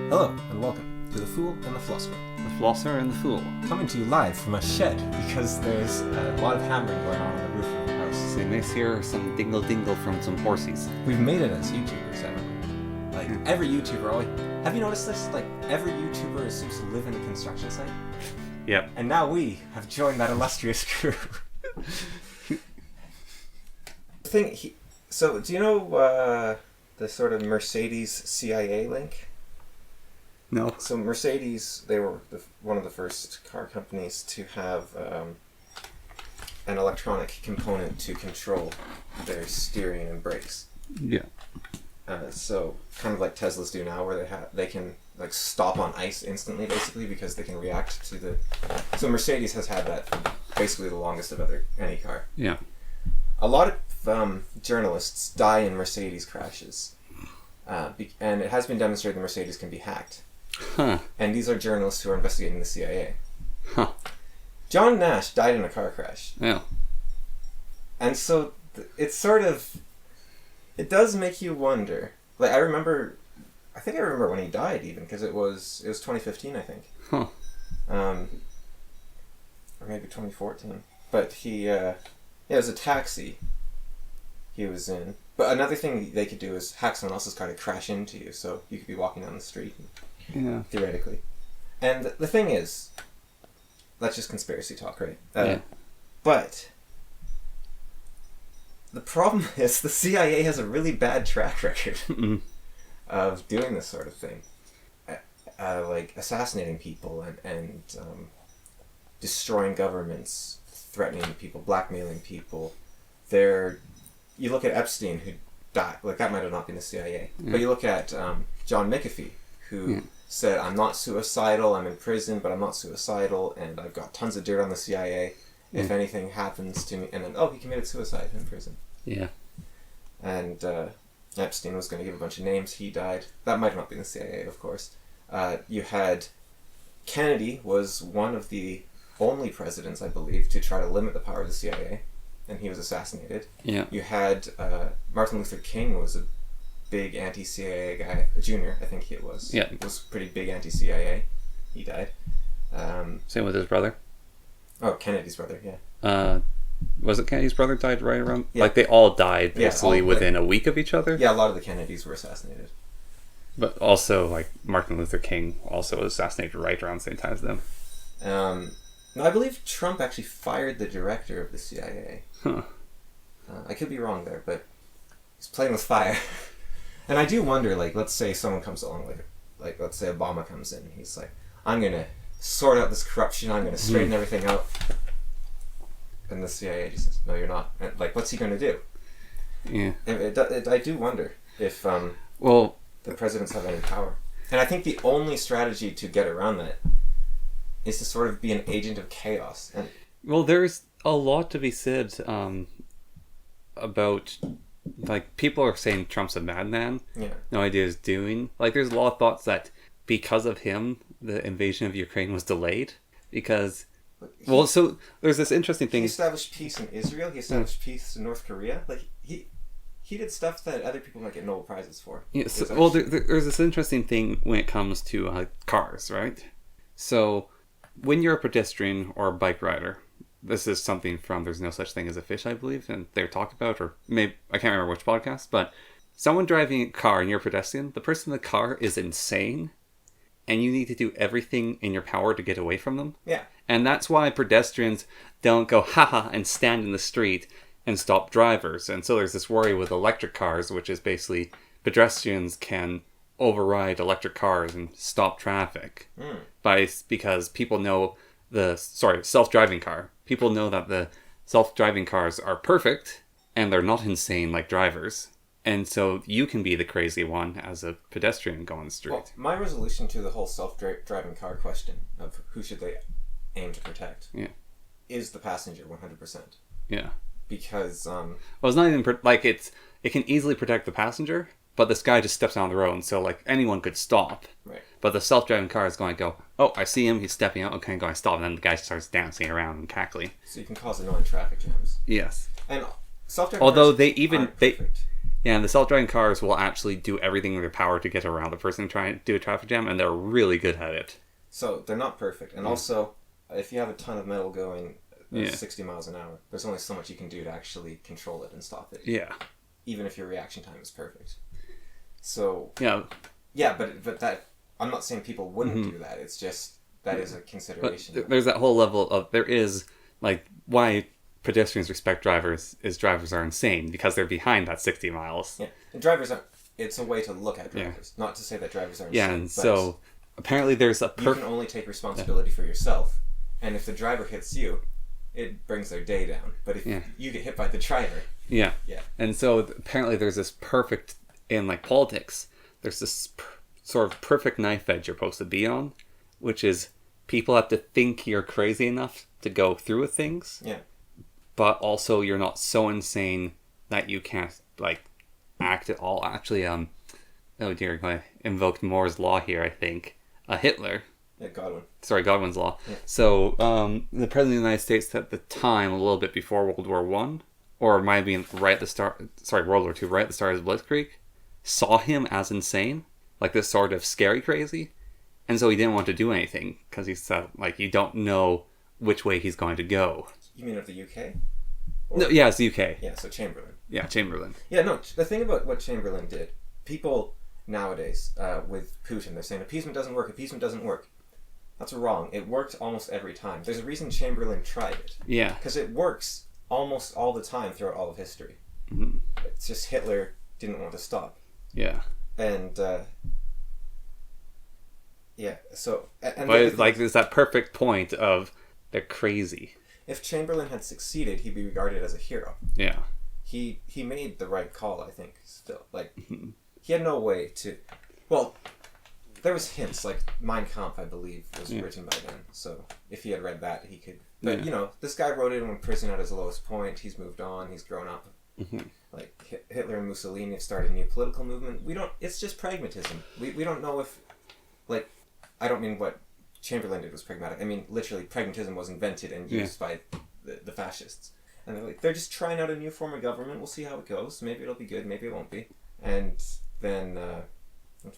Hello, and welcome to The Fool and the Philosopher. The Philosopher and The Fool. Coming to you live from a shed, because there's a lot of hammering going on the roof of the house. So you may hear some dingle-dingle from some horses. We've made it as YouTubers, haven't we? Like, every YouTuber always... Have you noticed this? Like, every YouTuber seems to live in a construction site. Yep. And now we have joined that illustrious crew. So, do you know the sort of Mercedes CIA link? No. So Mercedes, they were one of the first car companies to have an electronic component to control their steering and brakes. Yeah. So kind of like Teslas do now, where they can like stop on ice instantly, basically, because they can react to the. So Mercedes has had that for basically the longest of any car. Yeah. A lot of journalists die in Mercedes crashes, and it has been demonstrated that Mercedes can be hacked. Huh. And these are journalists who are investigating the CIA. Huh. John Nash died in a car crash. Yeah. And so it's sort of... It does make you wonder. Like, I remember when he died, even, because it was 2015, I think. Huh. Or maybe 2014. But it was a taxi he was in. But another thing they could do is hack someone else's car to crash into you, so you could be walking down the street. Yeah. Theoretically. And the thing is, that's just conspiracy talk, right? Yeah. But the problem is the CIA has a really bad track record of doing this sort of thing. Like assassinating people and destroying governments, threatening people, blackmailing people. You look at Epstein, who died, like that might have not been the CIA. Yeah. But you look at John McAfee, who said, I'm not suicidal, I'm in prison, but I'm not suicidal, and I've got tons of dirt on the CIA. If anything happens to me, and then, he committed suicide in prison. Yeah. And Epstein was going to give a bunch of names, he died. That might have not been the CIA, of course. You had Kennedy was one of the only presidents, I believe, to try to limit the power of the CIA, and he was assassinated. Yeah. You had Martin Luther King was a big anti-CIA guy, a junior, I think it was. Yeah. He was pretty big anti-CIA. He died. Same with his brother. Oh, Kennedy's brother, yeah. Was it Kennedy's brother died right around? Yeah. Like they all died basically within a week of each other? Yeah, a lot of the Kennedys were assassinated. But also, like, Martin Luther King also was assassinated right around the same time as them. No, I believe Trump actually fired the director of the CIA. Huh. I could be wrong there, but he's playing with fire. And I do wonder, like, let's say someone comes along, like let's say Obama comes in, and he's like, I'm going to sort out this corruption, I'm going to straighten everything out. And the CIA just says, no, you're not. And, like, what's he going to do? Yeah. I do wonder if the presidents have any power. And I think the only strategy to get around that is to sort of be an agent of chaos. And there's a lot to be said about... Like, people are saying Trump's a madman. Yeah. No idea what he's doing. Like, there's a lot of thoughts that because of him, the invasion of Ukraine was delayed. Because... so there's this interesting thing. He established peace in Israel. He established peace in North Korea. Like, he did stuff that other people might get Nobel Prizes for. Yeah, there's this interesting thing when it comes to cars, right? So, when you're a pedestrian or a bike rider... This is something from There's No Such Thing as a Fish, I believe, and they talked about, or maybe, I can't remember which podcast, but someone driving a car and you're a pedestrian, the person in the car is insane, and you need to do everything in your power to get away from them. Yeah. And that's why pedestrians don't go, haha, and stand in the street and stop drivers. And so there's this worry with electric cars, which is basically pedestrians can override electric cars and stop traffic. Because people know self-driving car. People know that the self-driving cars are perfect and they're not insane like drivers. And so you can be the crazy one as a pedestrian going the street. Well, my resolution to the whole self-driving car question of who should they aim to protect is the passenger 100%. Yeah. Because... it's not even... it can easily protect the passenger, but this guy just steps on the road, and so anyone could stop. Right. But the self-driving car is going to go, oh, I see him, he's stepping out, okay, I'm going to stop. And then the guy starts dancing around and cackling. So you can cause annoying traffic jams. Yes. And self-driving although cars aren't perfect. Yeah, and the self-driving cars will actually do everything in their power to get around the person trying to do a traffic jam, and they're really good at it. So they're not perfect. And also, if you have a ton of metal going 60 miles an hour, there's only so much you can do to actually control it and stop it. Yeah. Even if your reaction time is perfect. So... Yeah. Yeah, but that... I'm not saying people wouldn't do that. It's just... That is a consideration. But there's that whole level of... There is, like, why pedestrians respect drivers is drivers are insane because they're behind that 60 miles. Yeah. And drivers are... It's a way to look at drivers. Not to say that drivers are insane. Yeah, and so... Apparently there's a... You can only take responsibility for yourself. And if the driver hits you, it brings their day down. But if you get hit by the driver... Yeah. Yeah. And so apparently there's this perfect... In, like, politics, there's this sort of perfect knife edge you're supposed to be on, which is people have to think you're crazy enough to go through with things. Yeah. But also you're not so insane that you can't, like, act at all. Actually, oh dear, I invoked Moore's Law here, I think. Hitler. Yeah, Godwin. Sorry, Godwin's Law. Yeah. So, the President of the United States at the time, a little bit before World War One, or it might have been right at the start, World War Two, right at the start of the Blitzkrieg, saw him as insane, like this sort of scary crazy, and so he didn't want to do anything, because he said, like, you don't know which way he's going to go. You mean of the UK? No, yeah, it's the UK. Yeah, so Chamberlain. Yeah, Chamberlain. Yeah, no, the thing about what Chamberlain did, people nowadays, with Putin, they're saying appeasement doesn't work. That's wrong. It worked almost every time. There's a reason Chamberlain tried it. Yeah. Because it works almost all the time throughout all of history. Mm-hmm. It's just Hitler didn't want to stop. Yeah. And, yeah, so... And but it's like, there's that perfect point of they're crazy. If Chamberlain had succeeded, he'd be regarded as a hero. Yeah. He made the right call, I think, still. Like, he had no way to... Well, there was hints, like Mein Kampf, I believe, was written by then. So if he had read that, he could... But, you know, this guy wrote it in prison at his lowest point. He's moved on. He's grown up. Mm-hmm. Like, Hitler and Mussolini have started a new political movement. We don't... It's just pragmatism. We don't know if... Like, I don't mean what Chamberlain did was pragmatic. I mean, literally, pragmatism was invented and used by the fascists. And they're like, they're just trying out a new form of government. We'll see how it goes. Maybe it'll be good. Maybe it won't be. And then...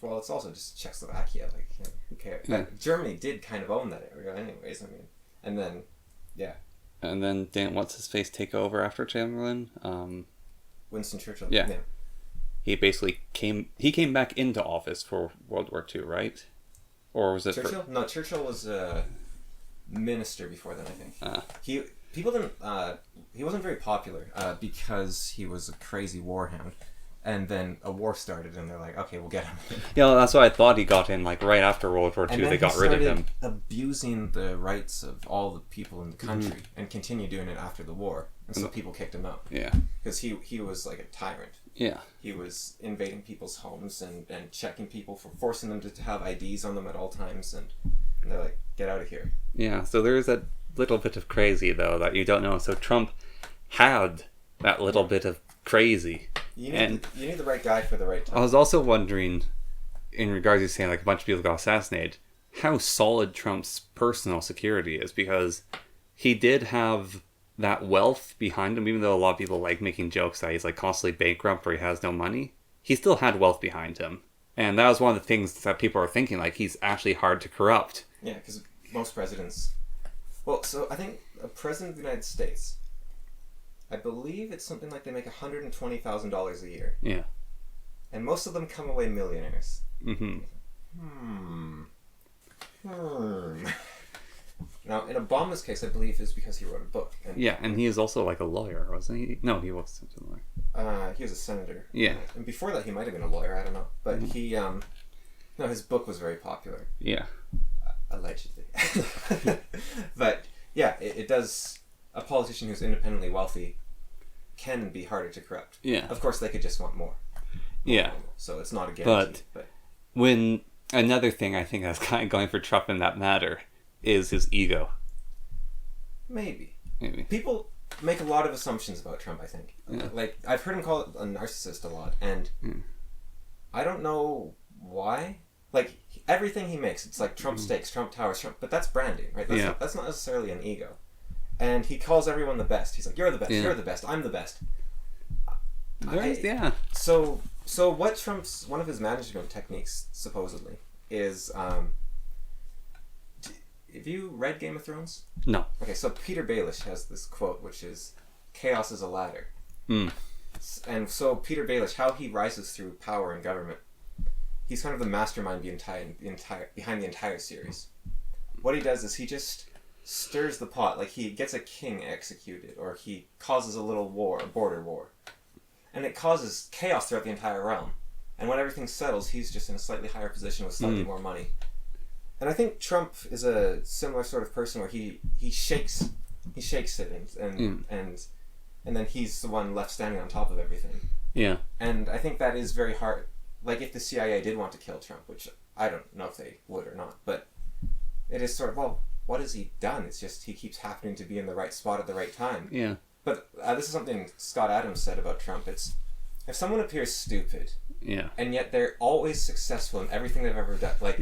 well, it's also just Czechoslovakia. Like, you know, who cares? Yeah. Germany did kind of own that area, anyways. I mean, and then, yeah. And then didn't what's his face take over after Chamberlain? Winston Churchill. Yeah. He basically came back into office for World War II, right? Or was it Churchill? No, Churchill was a minister before then, I think. He wasn't very popular because he was a crazy warhound. And then a war started, and they're like, okay, we'll get him. Yeah, that's why I thought he got in, like, right after World War II, they got rid of him. Abusing the rights of all the people in the country, and continued doing it after the war. And so people kicked him out. Yeah. Because he was like a tyrant. Yeah. He was invading people's homes and checking people, for forcing them to have IDs on them at all times, and they're like, get out of here. Yeah, so there is that little bit of crazy, though, that you don't know. So Trump had that little bit of crazy. You need the right guy for the right time. I was also wondering, in regards to saying like a bunch of people got assassinated, how solid Trump's personal security is, because he did have that wealth behind him, even though a lot of people like making jokes that he's like constantly bankrupt or he has no money. He still had wealth behind him. And that was one of the things that people are thinking, like, he's actually hard to corrupt. Yeah, because most presidents... Well, so I think a president of the United States... I believe it's something like they make $120,000 a year. Yeah. And most of them come away millionaires. Mm-hmm. Now, in Obama's case, I believe is because he wrote a book. And he is also like a lawyer, wasn't he? No, he wasn't a lawyer. He was a senator. Yeah. And before that, he might have been a lawyer, I don't know. But he, no, his book was very popular. Yeah. Allegedly. But, yeah, it does... A politician who's independently wealthy can be harder to corrupt. Yeah. Of course, they could just want more. Yeah. So it's not a guarantee. But when another thing I think that's kind of going for Trump in that matter is his ego. Maybe. People make a lot of assumptions about Trump, I think. Yeah. Like, I've heard him call it a narcissist a lot, and I don't know why. Like, everything he makes, it's like Trump steaks, Trump towers, Trump... But that's branding, right? That's not necessarily an ego. And he calls everyone the best. He's like, you're the best, you're the best, I'm the best. Yeah. So what Trump's one of his management techniques supposedly is have you read Game of Thrones? No. Okay, so Peter Baelish has this quote which is chaos is a ladder. And so Peter Baelish, how he rises through power and government, he's kind of the mastermind behind the entire series. What he does is he just stirs the pot, like he gets a king executed, or he causes a little war, a border war. And it causes chaos throughout the entire realm. And when everything settles, he's just in a slightly higher position with slightly more money. And I think Trump is a similar sort of person where he shakes it and then he's the one left standing on top of everything. Yeah. And I think that is very hard. Like if the CIA did want to kill Trump, which I don't know if they would or not, but it is sort of, well, what has he done? It's just he keeps happening to be in the right spot at the right time. Yeah. But this is something Scott Adams said about Trump. It's if someone appears stupid, and yet they're always successful in everything they've ever done. Like,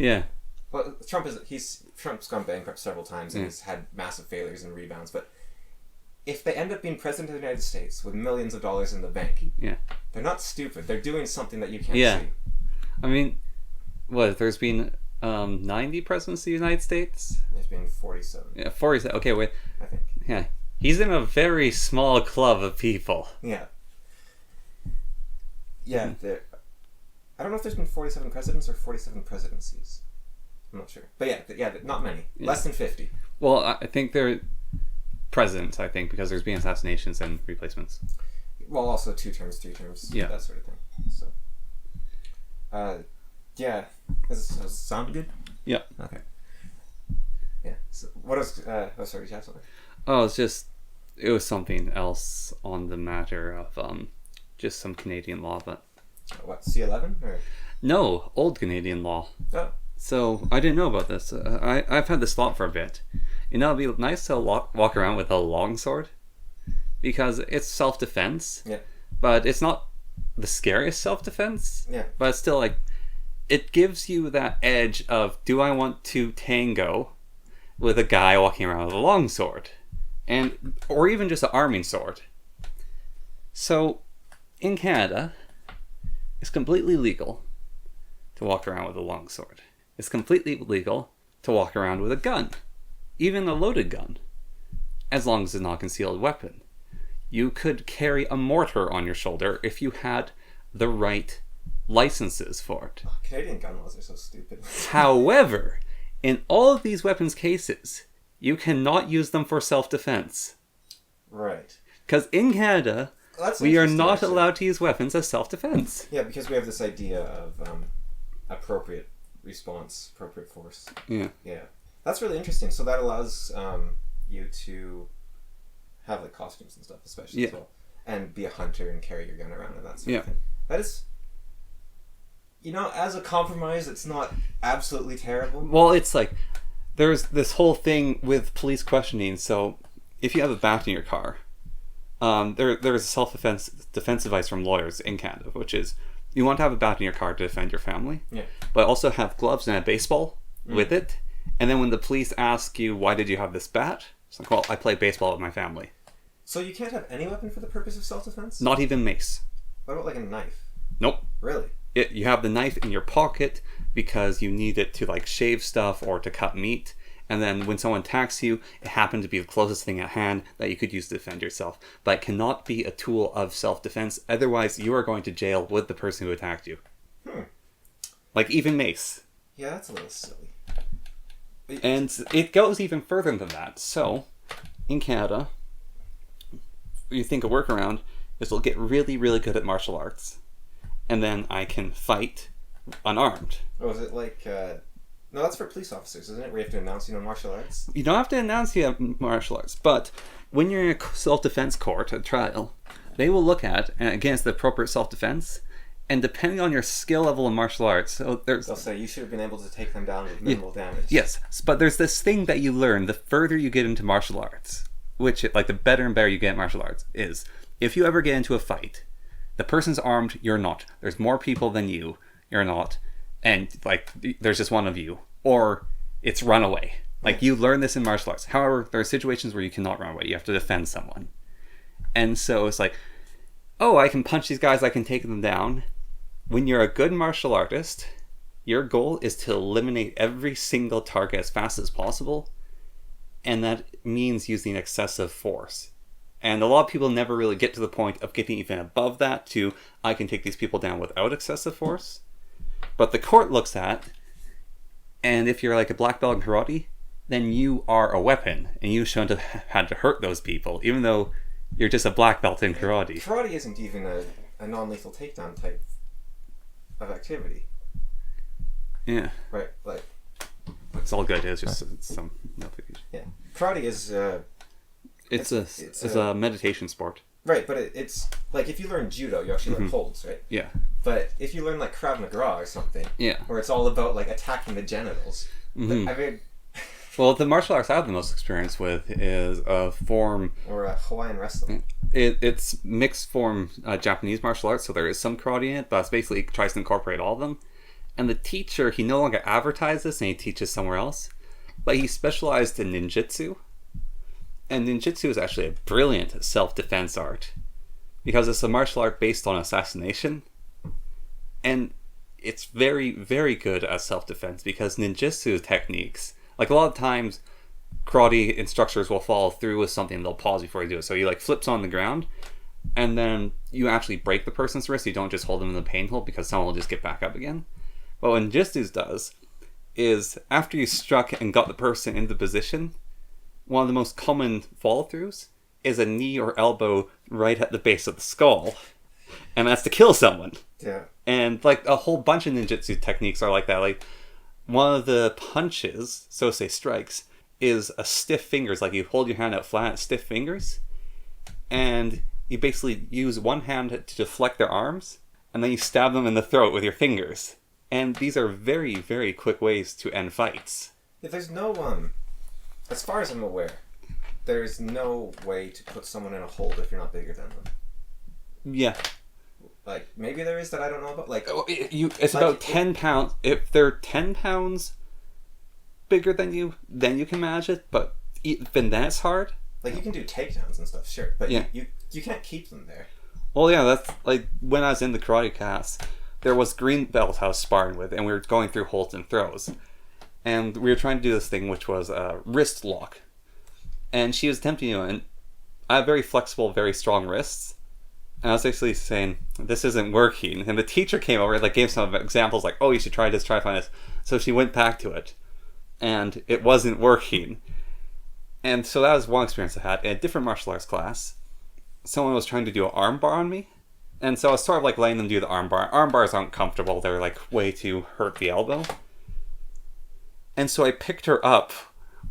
well, Trump's gone bankrupt several times and he's had massive failures and rebounds. But if they end up being president of the United States with millions of dollars in the bank, they're not stupid. They're doing something that you can't see. I mean, there's been 90 presidents of the United States? There's been 47. Yeah, 47. Okay, wait. I think. Yeah. He's in a very small club of people. Yeah. Yeah, I don't know if there's been 47 presidents or 47 presidencies. I'm not sure. But yeah, not many. Yeah. Less than 50. Well, I think they're presidents, I think, because there's been assassinations and replacements. Well, also 2 terms, 3 terms, that sort of thing. So, yeah. Does it sound good? Yeah. Okay. Yeah. So what else? Sorry, did you have something? Oh, it was something else on the matter of just some Canadian law, but what, C11 or no, old Canadian law. Oh. So I didn't know about this. I've had this thought for a bit. You know, it'd be nice to walk around with a longsword because it's self-defense. Yeah. But it's not the scariest self-defense. Yeah. But it's still like it gives you that edge of, do I want to tango with a guy walking around with a longsword? Or even just an arming sword. So, in Canada, it's completely legal to walk around with a longsword. It's completely legal to walk around with a gun, even a loaded gun, as long as it's not a concealed weapon. You could carry a mortar on your shoulder if you had the right licenses for it. Oh, Canadian gun laws are so stupid. However, in all of these weapons cases, you cannot use them for self-defense. Right. Because in Canada, we are not allowed to use weapons as self-defense. Yeah, because we have this idea of appropriate response, appropriate force. Yeah. Yeah. That's really interesting. So that allows you to have like costumes and stuff, especially as well. And be a hunter and carry your gun around and that sort of thing. That is... You know, as a compromise, it's not absolutely terrible. Well, it's like, there's this whole thing with police questioning. So, if you have a bat in your car, there's a self-defense advice from lawyers in Canada, which is, you want to have a bat in your car to defend your family, but also have gloves and a baseball with it. And then when the police ask you, why did you have this bat? It's like, well, I play baseball with my family. So you can't have any weapon for the purpose of self-defense? Not even mace. What about like a knife? Nope. Really? You have the knife in your pocket because you need it to like shave stuff or to cut meat. And then when someone attacks you, it happened to be the closest thing at hand that you could use to defend yourself. But it cannot be a tool of self-defense. Otherwise, you are going to jail with the person who attacked you. Like even mace. Yeah, that's a little silly. And it goes even further than that. So, in Canada, you think a workaround is we'll get really, really good at martial arts. And then I can fight unarmed. Oh, is it like... No, that's for police officers, isn't it? Where you have to announce, martial arts? You don't have to announce you have martial arts, but when you're in a self-defense court, a trial, they will look at, against the appropriate self-defense, and depending on your skill level in martial arts, so they'll say you should have been able to take them down with minimal damage. Yes, but there's this thing that you learn the further you get into martial arts, which, like, the better and better you get at martial arts, is if you ever get into a fight, the person's armed, you're not. There's more people than you, you're not. And, like, there's just one of you. Or it's run away. Like, you learn this in martial arts. However, there are situations where you cannot run away. You have to defend someone. And so it's like, oh, I can punch these guys, I can take them down. When you're a good martial artist, your goal is to eliminate every single target as fast as possible, and that means using excessive force. And a lot of people never really get to the point of getting even above that to, I can take these people down without excessive force. But the court looks at, and if you're like a black belt in karate, then you are a weapon, and you shouldn't have had to hurt those people, even though you're just a black belt in karate. Karate isn't even a non-lethal takedown type of activity. Yeah. Right, like... It's all good, it's just some notification. Yeah. Karate is... It's a meditation sport. Right, but it's... Like, if you learn judo, you actually learn holds, right? Yeah. But if you learn, like, Krav Maga or something... Yeah. Where it's all about, like, attacking the genitals... I mean... Well, the martial arts I have the most experience with is a form... Or Hawaiian wrestling. It's mixed form Japanese martial arts, so there is some karate in it, but it basically tries to incorporate all of them. And the teacher, he no longer advertises and he teaches somewhere else, but he specialized in ninjutsu. And ninjutsu is actually a brilliant self-defense art, because it's a martial art based on assassination. And it's very, very good at self-defense, because ninjutsu techniques... Like, a lot of times, karate instructors will follow through with something, they'll pause before you do it. So you, like, flips on the ground, and then you actually break the person's wrist. You don't just hold them in the pain hold, because someone will just get back up again. But what ninjutsu does is, after you struck and got the person into position, one of the most common follow-throughs is a knee or elbow right at the base of the skull. And that's to kill someone. Yeah. And, like, a whole bunch of ninjutsu techniques are like that. Like, one of the punches, so say strikes, is a stiff fingers. Like, you hold your hand out flat, stiff fingers, and you basically use one hand to deflect their arms, and then you stab them in the throat with your fingers. And these are very, very quick ways to end fights. Yeah, there's no, as far as I'm aware, there's no way to put someone in a hold if you're not bigger than them. Yeah. Like, maybe there is that I don't know about. Like, it's like, about 10 pounds. If they're 10 pounds bigger than you, then you can manage it. But even that's hard. Like, you can do takedowns and stuff, sure. But yeah. you can't keep them there. Well, yeah, that's like when I was in the karate class, there was green belt I was sparring with, and we were going through holds and throws. And we were trying to do this thing, which was a wrist lock. And she was attempting to, and I have very flexible, very strong wrists. And I was basically saying, this isn't working. And the teacher came over and like gave some examples like, oh, you should try this, try find this. So she went back to it. And it wasn't working. And so that was one experience I had. In a different martial arts class, someone was trying to do an arm bar on me. And so I was sort of like letting them do the arm bar. Arm bars aren't comfortable. They're like way too hurt the elbow. And so I picked her up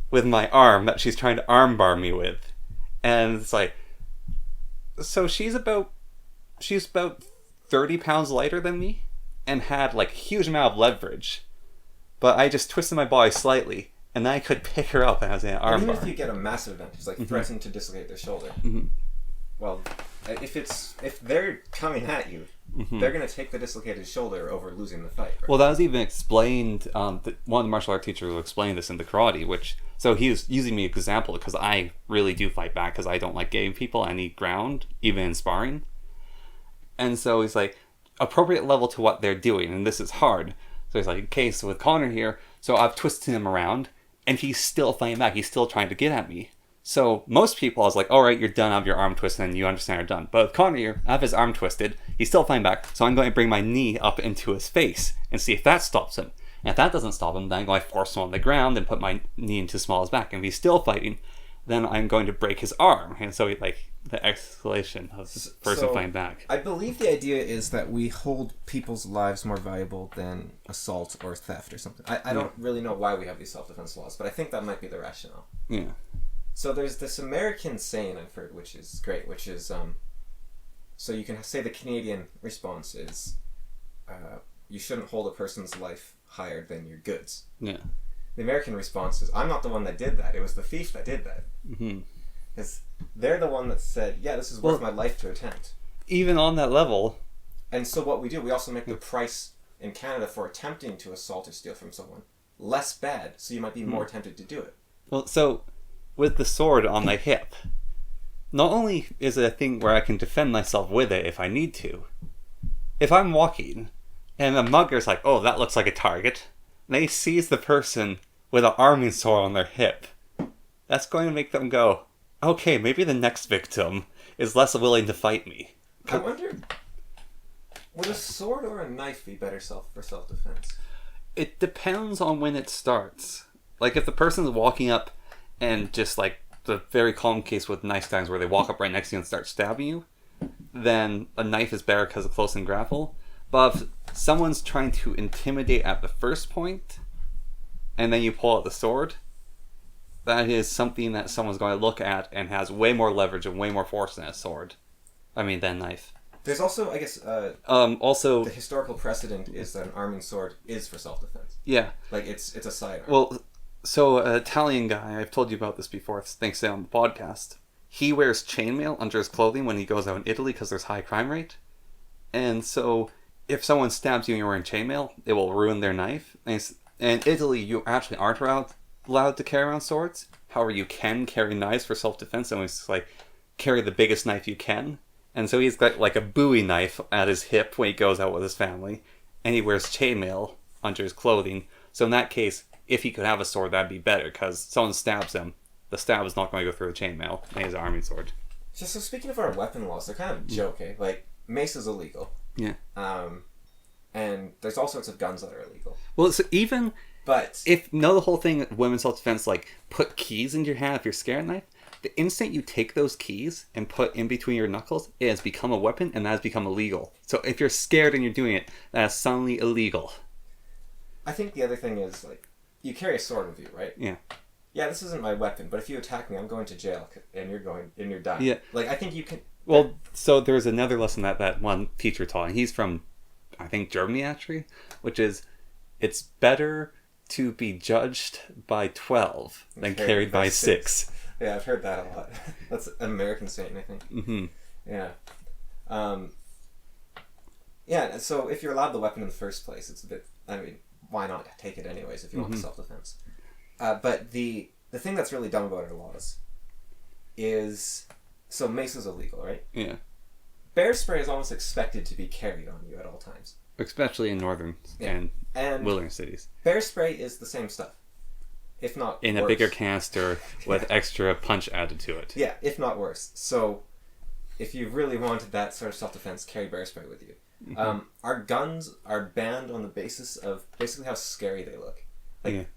with my arm that she's trying to arm bar me with. And it's like, so she's about 30 pounds lighter than me and had like a huge amount of leverage. But I just twisted my body slightly and then I could pick her up and I was in an arm bar. Even if you get a massive advantage, like threaten to dislocate their shoulder. Well, if they're coming at you, they're going to take the dislocated shoulder over losing the fight. Right? Well, that was even explained, one of the martial art teachers will explain this in the karate, so he was using me as an example because I really do fight back because I don't like giving people any ground, even in sparring. And so he's like, appropriate level to what they're doing, and this is hard. So he's like, okay, so with Connor here, so I've twisted him around, and he's still fighting back, he's still trying to get at me. So most people, I was like, all right, you're done, I have your arm twisted, and you understand you're done. But with Connor here, I have his arm twisted, he's still fighting back, so I'm going to bring my knee up into his face and see if that stops him. And if that doesn't stop him, then I'm going to force him on the ground and put my knee into Small's back. And if he's still fighting, then I'm going to break his arm. And so like the escalation of the person fighting back. I believe the idea is that we hold people's lives more valuable than assault or theft or something. I don't really know why we have these self-defense laws, but I think that might be the rationale. Yeah. So there's this American saying I've heard, which is great, which is, so you can say the Canadian response is, you shouldn't hold a person's life higher than your goods. Yeah. The American response is, I'm not the one that did that. It was the thief that did that. Because they're the one that said, yeah, this is worth my life to attempt. Even on that level. And so what we do, we also make the price in Canada for attempting to assault or steal from someone less bad, so you might be more tempted to do it. Well, so with the sword on my hip, not only is it a thing where I can defend myself with it if I need to, if I'm walking and a mugger's like, oh, that looks like a target, and they seize the person with an arming sword on their hip, that's going to make them go, okay, maybe the next victim is less willing to fight me. I wonder, would a sword or a knife be better for self-defense? It depends on when it starts. Like, if the person's walking up and just, like, the very common case with knife gangs where they walk up right next to you and start stabbing you, then a knife is better because of close and grapple. But if someone's trying to intimidate at the first point, and then you pull out the sword, that is something that someone's going to look at and has way more leverage and way more force than a sword. Than a knife. There's also, I guess, also the historical precedent is that an arming sword is for self-defense. Yeah. Like, it's a sidearm. Well, so an Italian guy, I've told you about this before, thanks to on the podcast, he wears chainmail under his clothing when he goes out in Italy because there's high crime rate. And so, if someone stabs you and you're wearing chainmail, it will ruin their knife. And in Italy, you actually aren't allowed to carry around swords. However, you can carry knives for self-defense, and it's like, carry the biggest knife you can. And so he's got like a Bowie knife at his hip when he goes out with his family, and he wears chainmail under his clothing. So in that case, if he could have a sword, that'd be better, because someone stabs him, the stab is not going to go through the chainmail, and he has an arming sword. So speaking of our weapon laws, they're kind of a joke, eh? Like, mace is illegal. Yeah. And there's all sorts of guns that are illegal. Well, so even but if the whole thing, women's self-defense, like, put keys into your hand if you're scared knife, the instant you take those keys and put in between your knuckles, it has become a weapon, and that has become illegal. So if you're scared and you're doing it, that is suddenly illegal. I think the other thing is, like, you carry a sword with you, right? Yeah. Yeah, this isn't my weapon, but if you attack me, I'm going to jail, and you're done. Yeah. Like, I think you can... Well, so there's another lesson that one teacher taught, and he's from, I think, Germany, actually, which is, it's better to be judged by 12 than carried by 6. Yeah, I've heard that a lot. That's an American saying, I think. Mm-hmm. Yeah. Yeah, so if you're allowed the weapon in the first place, it's a bit... I mean, why not take it anyways if you want self-defense? But the thing that's really dumb about our laws is... So mace is illegal, right? Yeah. Bear spray is almost expected to be carried on you at all times. Especially in northern and wilderness cities. Bear spray is the same stuff. If not in worse. A bigger canister with extra punch added to it. Yeah, if not worse. So, if you really wanted that sort of self-defense, carry bear spray with you. Mm-hmm. Our guns are banned on the basis of basically how scary they look.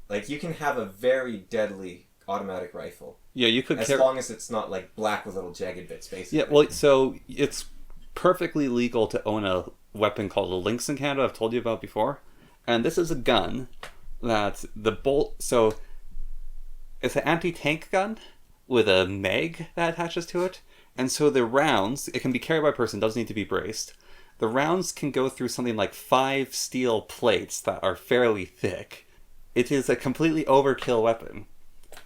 Like you can have a very deadly automatic rifle. Yeah, you could as long as it's not like black with little jagged bits, basically. Yeah, well, so it's perfectly legal to own a weapon called a Lynx in Canada. I've told you about before, and this is a gun that the bolt. So it's an anti-tank gun with a mag that attaches to it, and so the rounds, it can be carried by a person, doesn't need to be braced. The rounds can go through something like 5 steel plates that are fairly thick. It is a completely overkill weapon,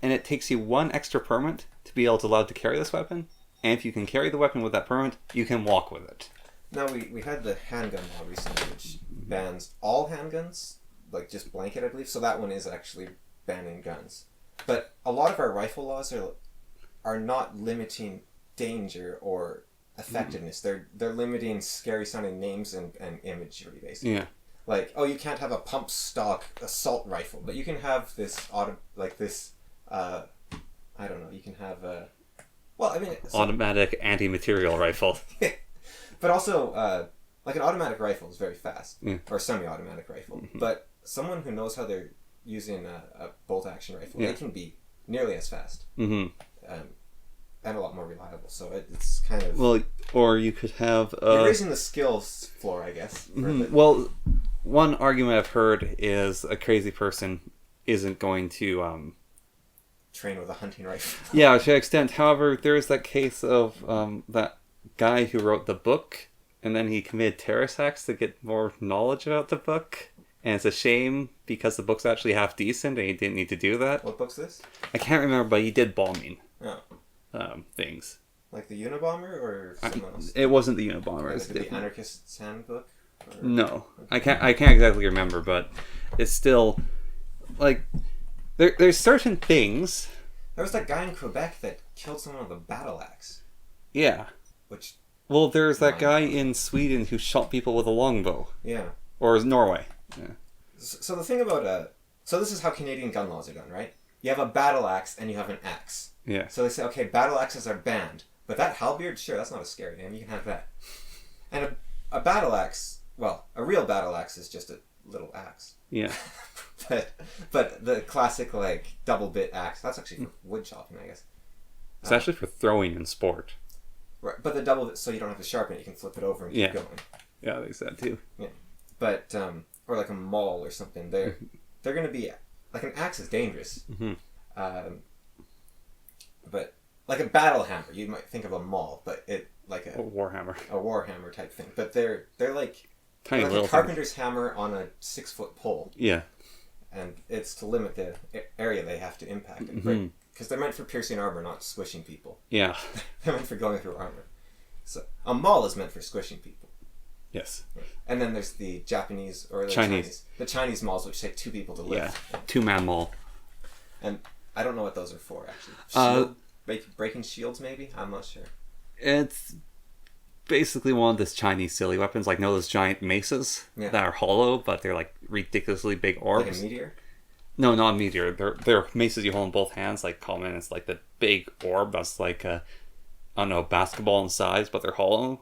and it takes you 1 extra permit to be allowed to carry this weapon, and if you can carry the weapon with that permit, you can walk with it. Now, we had the handgun law recently, which bans all handguns, like just blanket, I believe, so that one is actually banning guns. But a lot of our rifle laws are not limiting danger or effectiveness. They're limiting scary sounding names and imagery, basically. Yeah. Like, oh, you can't have a pump stock assault rifle, but you can have this I don't know, you can have a automatic anti-material rifle. But also like an automatic rifle is very fast, or semi-automatic rifle. Mm-hmm. But someone who knows how they're using a bolt-action rifle, they can be nearly as fast, and a lot more reliable. So it's kind of or you could have you're raising the skills floor, I guess. Well, one argument I've heard is a crazy person isn't going to train with a hunting rifle. Yeah, to an extent. However, there's that case of that guy who wrote the book, and then he committed terrorist acts to get more knowledge about the book. And it's a shame because the book's actually half decent and he didn't need to do that. What book's this? I can't remember, but he did bombing things. Like the Unabomber or someone else? It wasn't the Unabomber. Like the Anarchist's Handbook? Or... No. I can't exactly remember, but it's still... Like, there's certain things... There was that guy in Quebec that killed someone with a battle axe. Yeah. Which... Well, there's that guy in Sweden who shot people with a longbow. Yeah. Or Norway. Yeah. So the thing about... So this is how Canadian gun laws are done, right? You have a battle axe and you have an axe. Yeah. So they say, okay, battle axes are banned. But that halberd, sure, that's not a scary name. You can have that. And a battle axe... Well, a real battle axe is just a little axe. Yeah. but the classic, like, double bit axe, that's actually for wood chopping, I guess. It's actually for throwing in sport. Right, but the double bit, so you don't have to sharpen it, you can flip it over and keep going. Yeah, they said too. Yeah. But, or like a maul or something, they're going to be, like an axe is dangerous. But, like a battle hammer, you might think of a maul, but it, like a warhammer. A warhammer type thing. But they're like... Tiny like a carpenter's hammer on a 6-foot pole. Yeah. And it's to limit the area they have to impact it. Because they're meant for piercing armor, not squishing people. Yeah. They're meant for going through armor. So a maul is meant for squishing people. Yes. And then there's the Japanese or the Chinese. The Chinese mauls, which take 2 people to lift. Yeah. 2-man maul. And I don't know what those are for, actually. Breaking shields, maybe? I'm not sure. It's basically one of those Chinese silly weapons, like those giant maces that are hollow, but they're like ridiculously big orbs. Like a meteor? No, not a meteor. They're maces you hold in both hands, like common. It's like the big orb that's like I don't know, basketball in size, but they're hollow.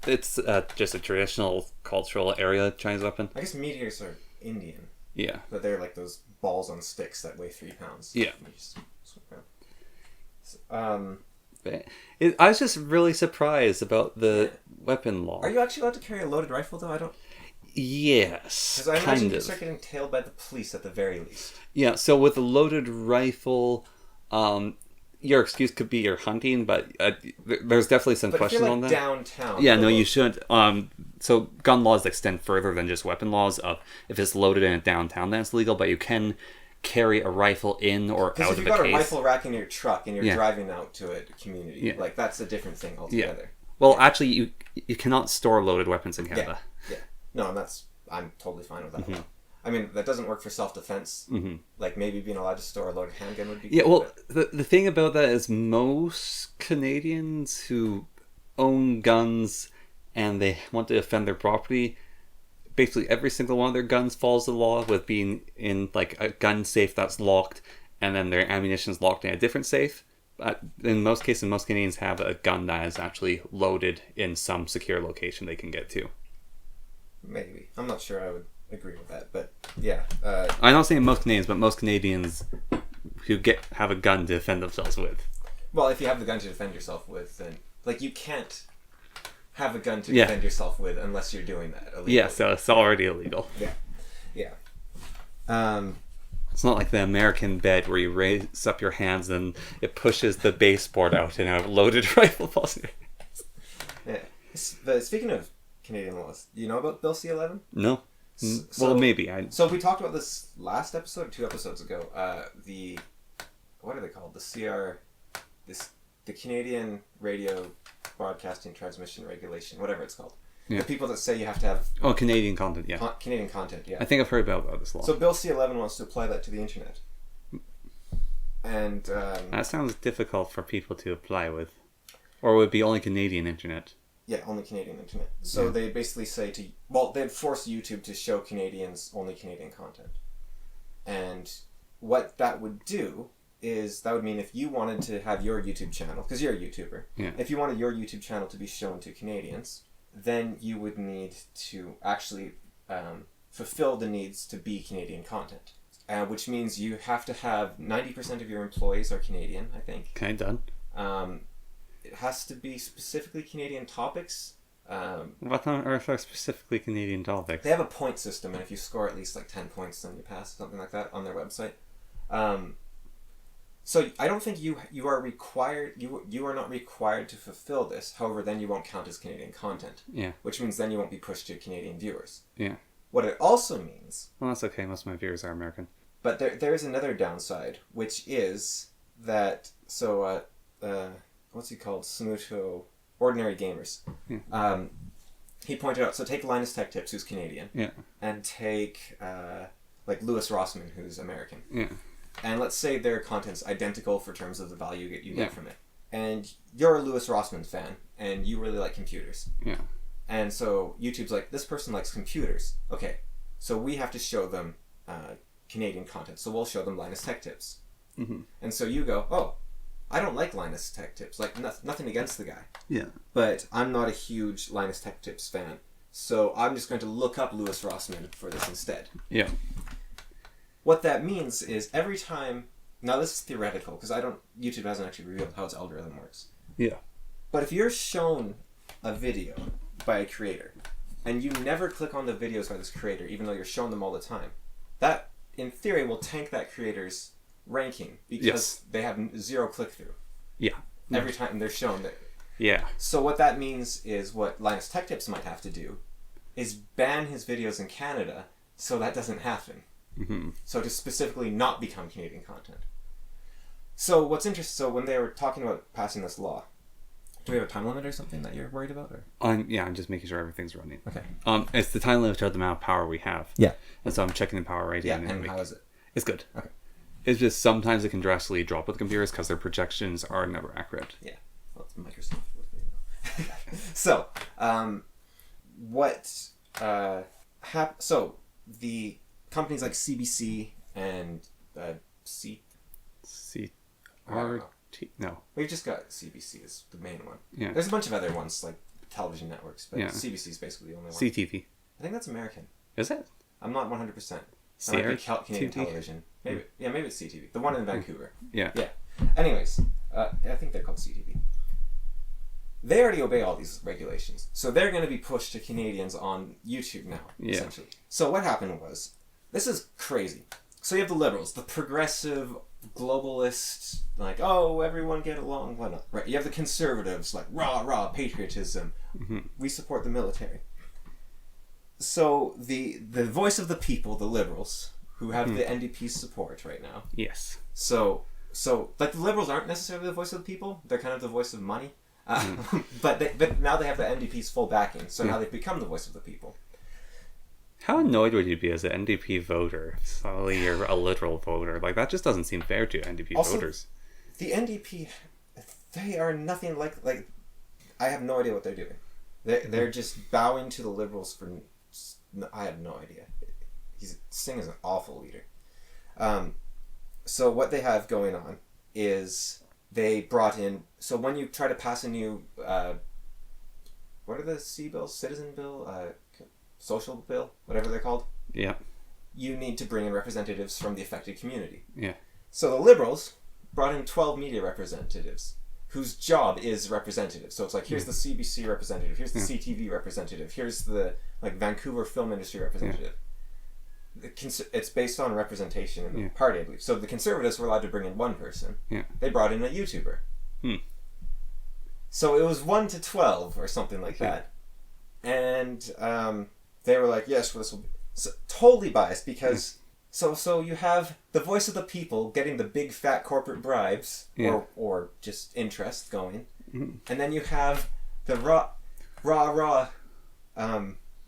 It's just a traditional cultural area Chinese weapon. I guess meteors are Indian. Yeah. But they're like those balls on sticks that weigh 3 pounds. Yeah. I was just really surprised about the weapon law. Are you actually allowed to carry a loaded rifle, though? I don't... Yes, because I imagine you start getting tailed by the police at the very least. Yeah, so with a loaded rifle, your excuse could be you're hunting, but there's definitely some question on that. Downtown. Yeah, no, you shouldn't. So gun laws extend further than just weapon laws. Of if it's loaded in a downtown, then it's legal, but you can carry a rifle in or out of a case. Because if you've got a rifle rack in your truck and you're driving out to a community, like that's a different thing altogether. Yeah. Well, actually, you cannot store loaded weapons in Canada. Yeah. No, and I'm totally fine with that. I mean, that doesn't work for self-defense. Like, maybe being allowed to store a loaded handgun would be good. Yeah, well, the thing about that is most Canadians who own guns and they want to defend their property, basically every single one of their guns follows the law with being in, like, a gun safe that's locked, and then their ammunition's locked in a different safe. In most cases, most Canadians have a gun that is actually loaded in some secure location they can get to. Maybe. I'm not sure I would agree with that, but yeah. I'm not saying most Canadians, but most Canadians who have a gun to defend themselves with. Well, if you have the gun to defend yourself with, then like you can't have a gun to defend yourself with unless you're doing that illegally. Yeah, so it's already illegal. Yeah. It's not like the American bed where you raise up your hands and it pushes the baseboard out and a loaded rifle falls in your hands. Yeah. But speaking of Canadian laws, do you know about Bill C-11? No. Well, maybe. So we talked about this last episode, 2 episodes ago. What are they called? The Canadian Radio Broadcasting Transmission Regulation, whatever it's called. Yeah. The people that say you have to have... Oh, Canadian content, yeah. Canadian content, yeah. I think I've heard about this law. So Bill C-11 wants to apply that to the internet. And... that sounds difficult for people to apply with. Or would it be only Canadian internet? Yeah, only Canadian internet. So they basically say they'd force YouTube to show Canadians only Canadian content. And what that would do is, that would mean if you wanted to have your YouTube channel, because you're a YouTuber, if you wanted your YouTube channel to be shown to Canadians, then you would need to actually fulfill the needs to be Canadian content. Which means you have to have 90% of your employees are Canadian, I think. Okay, done. It has to be specifically Canadian topics. What on earth are specifically Canadian topics? They have a point system, and if you score at least like 10 points, then you pass, something like that, on their website. So I don't think you are required. You are not required to fulfill this. However, then you won't count as Canadian content. Yeah. Which means then you won't be pushed to Canadian viewers. Yeah. What it also means. Well, that's okay. Most of my viewers are American. But there is another downside, which is that what's he called? Smuto, Ordinary Gamers. Yeah. He pointed out, so take Linus Tech Tips, who's Canadian. Yeah. And take, like, Louis Rossman, who's American. Yeah. And let's say their content's identical for terms of the value you get from it. and you're a Louis Rossmann fan, and you really like computers. Yeah. And so YouTube's like, this person likes computers. Okay, so we have to show them Canadian content. So we'll show them Linus Tech Tips. Mm-hmm. And so you go, oh, I don't like Linus Tech Tips. Like, nothing against the guy. Yeah. But I'm not a huge Linus Tech Tips fan. So I'm just going to look up Louis Rossmann for this instead. Yeah. What that means is every time... Now, this is theoretical, because YouTube hasn't actually revealed how its algorithm works. Yeah. But if you're shown a video by a creator, and you never click on the videos by this creator, even though you're shown them all the time, that, in theory, will tank that creator's ranking, because they have zero click-through. Yeah. Every time they're shown that. Yeah. So what that means is what Linus Tech Tips might have to do is ban his videos in Canada so that doesn't happen. Mm-hmm. So to specifically not become Canadian content. So what's interesting, so when they were talking about passing this law, do we have a time limit or something that you're worried about? Or? I'm just making sure everything's running. Okay. It's the time limit of the amount of power we have. Yeah. And so I'm checking the power rating. Yeah, and how is it? It's good. Okay. It's just sometimes it can drastically drop with computers because their projections are never accurate. Yeah. Well, it's Microsoft. So, so the companies like CBC and No. We've just got CBC is the main one. Yeah. There's a bunch of other ones like television networks, but Yeah. CBC is basically the only one. CTV. I think that's American. Is it? I'm not 100%. That Sierra might be Canadian TV? television. Maybe, yeah, maybe it's CTV. The one in Vancouver. Yeah. Yeah. Anyways, I think they're called CTV. They already obey all these regulations, so they're going to be pushed to Canadians on YouTube now, essentially. So what happened was, this is crazy. So you have the liberals, the progressive, globalist, like, oh, everyone get along, whatnot. Right? You have the conservatives, like, rah, patriotism. Mm-hmm. We support the military. So the voice of the people, the liberals, who have the NDP's support right now. Yes. So like the liberals aren't necessarily the voice of the people; they're kind of the voice of money. But now they have the NDP's full backing, so now they've become the voice of the people. How annoyed would you be as an NDP voter? Suddenly you're a literal voter. Like, that just doesn't seem fair to NDP voters. The NDP, they are nothing like I have no idea what they're doing. They're just bowing to the liberals for. I have no idea. Singh is an awful leader. So what they have going on is they brought in. So when you try to pass a new, what are the C bills? Citizen bill, social bill, whatever they're called. Yeah. You need to bring in representatives from the affected community. Yeah. So the liberals brought in 12 media representatives whose job is representative. So it's like, here's the CBC representative, here's the CTV representative, here's the Vancouver film industry representative. It's based on representation in the party, I believe. So the conservatives were allowed to bring in one person. Yeah. They brought in a YouTuber. So it was 1 to 12 or something like that. And they were like, yes, well, this will be... So, totally biased because... So you have the voice of the people getting the big fat corporate bribes or just interest going. And then you have the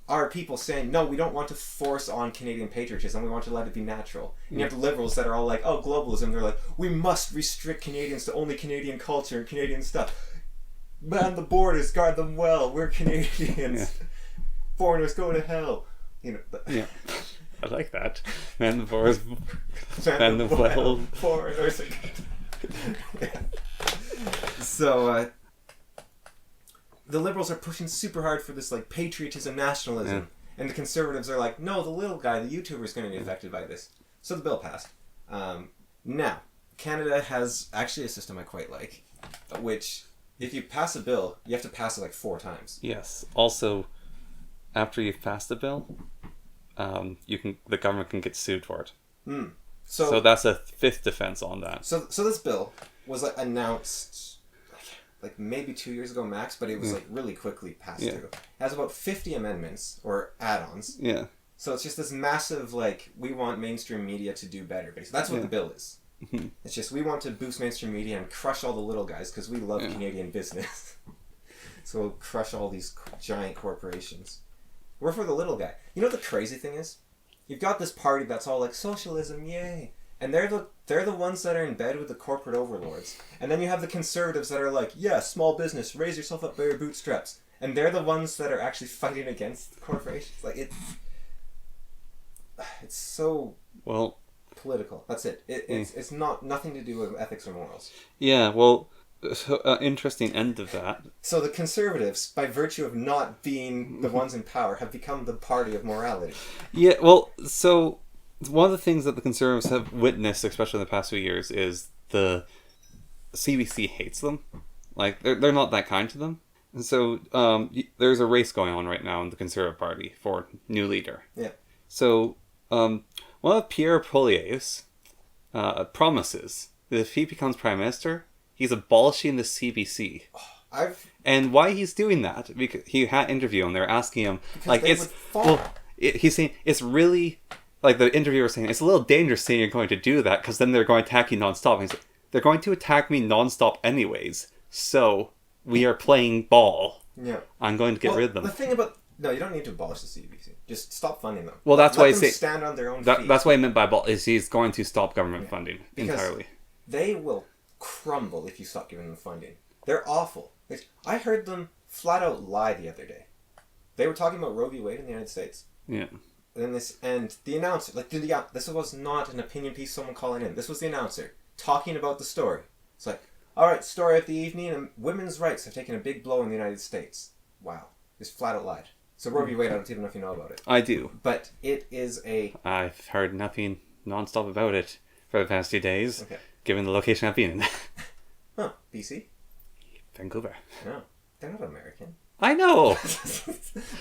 our people saying, no, we don't want to force on Canadian patriotism, we want to let it be natural. And you have the liberals that are all like, oh, globalism, they're like, we must restrict Canadians to only Canadian culture and Canadian stuff. Man the borders, guard them well, we're Canadians. Foreigners go to hell. I like that. Man the borders, man the well. Foreigners. So, the liberals are pushing super hard for this like patriotism, nationalism, and the conservatives are like, no, the little guy, the YouTuber, is going to be affected by this. So the bill passed. Now, Canada has actually a system I quite like, which if you pass a bill, you have to pass it like 4 times. Yes. Also, after you've passed the bill, the government can get sued for it. So that's a 5th defense on that. So this bill was like announced like maybe 2 years ago max, but it was like really quickly passed through. It has about 50 amendments or add-ons. Yeah. So it's just this massive like, we want mainstream media to do better. Basically, that's what the bill is. It's just we want to boost mainstream media and crush all the little guys because we love Canadian business. So we'll crush all these giant corporations. We're for the little guy. You know what the crazy thing is? You've got this party that's all like, socialism, yay. And they're the ones that are in bed with the corporate overlords. And then you have the conservatives that are like, yeah, small business, raise yourself up by your bootstraps. And they're the ones that are actually fighting against corporations. Like, it's so political. That's it. It's nothing to do with ethics or morals. Yeah, well, interesting end of that. So the conservatives, by virtue of not being the ones in power, have become the party of morality. Yeah, well, so one of the things that the conservatives have witnessed, especially in the past few years, is the CBC hates them. Like, they're not that kind to them. And so there's a race going on right now in the Conservative Party for new leader. Yeah. So one of Pierre Poilievre's promises that if he becomes prime minister, he's abolishing the CBC. And why he's doing that? Because he had an interview and they're asking him, he's saying it's really, like the interviewer was saying, it's a little dangerous saying you're going to do that because then they're going to attack you nonstop. And he's like, they're going to attack me nonstop anyways. So we are playing ball. Yeah. I'm going to get rid of them. The thing about... No, you don't need to abolish the CBC. Just stop funding them. Well, that's why I say... stand on their own feet. That's what I meant by abolish, is he's going to stop government funding entirely. They will crumble if you stop giving them funding. They're awful. I heard them flat out lie the other day. They were talking about Roe v. Wade in the United States. Yeah. And the announcer... this was not an opinion piece, someone calling in. This was the announcer talking about the story. It's like... All right, story of the evening, and women's rights have taken a big blow in the United States. Wow. Just flat out lied. So Roe v. Wade, I don't even know if you know about it. I do. But it is I've heard nothing nonstop about it for the past 2 days, given the location I've been in. Huh. BC? Vancouver. No. They're not American. I know!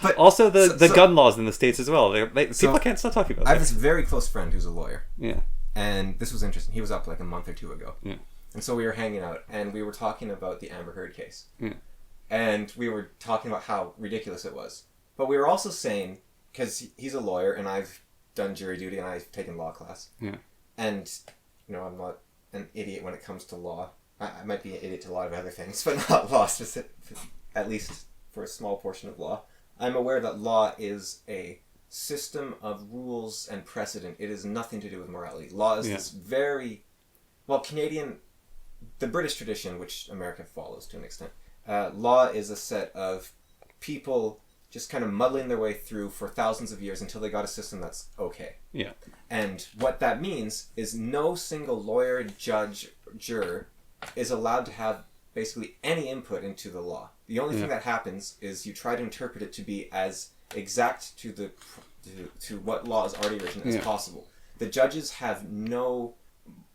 But also the gun laws in the States as well. People can't stop talking about that. I have this very close friend who's a lawyer. Yeah. And this was interesting. He was up like a month or two ago. Yeah. And so we were hanging out, and we were talking about the Amber Heard case. Yeah. And we were talking about how ridiculous it was. But we were also saying, because he's a lawyer, and I've done jury duty, and I've taken law class. Yeah. And, I'm not an idiot when it comes to law. I might be an idiot to a lot of other things, but not law specific, at least for a small portion of law. I'm aware that law is a system of rules and precedent. It has nothing to do with morality. Law is this very... Well, the British tradition, which America follows to an extent, law is a set of people just kind of muddling their way through for thousands of years until they got a system that's okay. Yeah. And what that means is no single lawyer, judge, juror is allowed to have basically any input into the law. The only thing that happens is you try to interpret it to be as exact to what law is already written as possible. The judges have no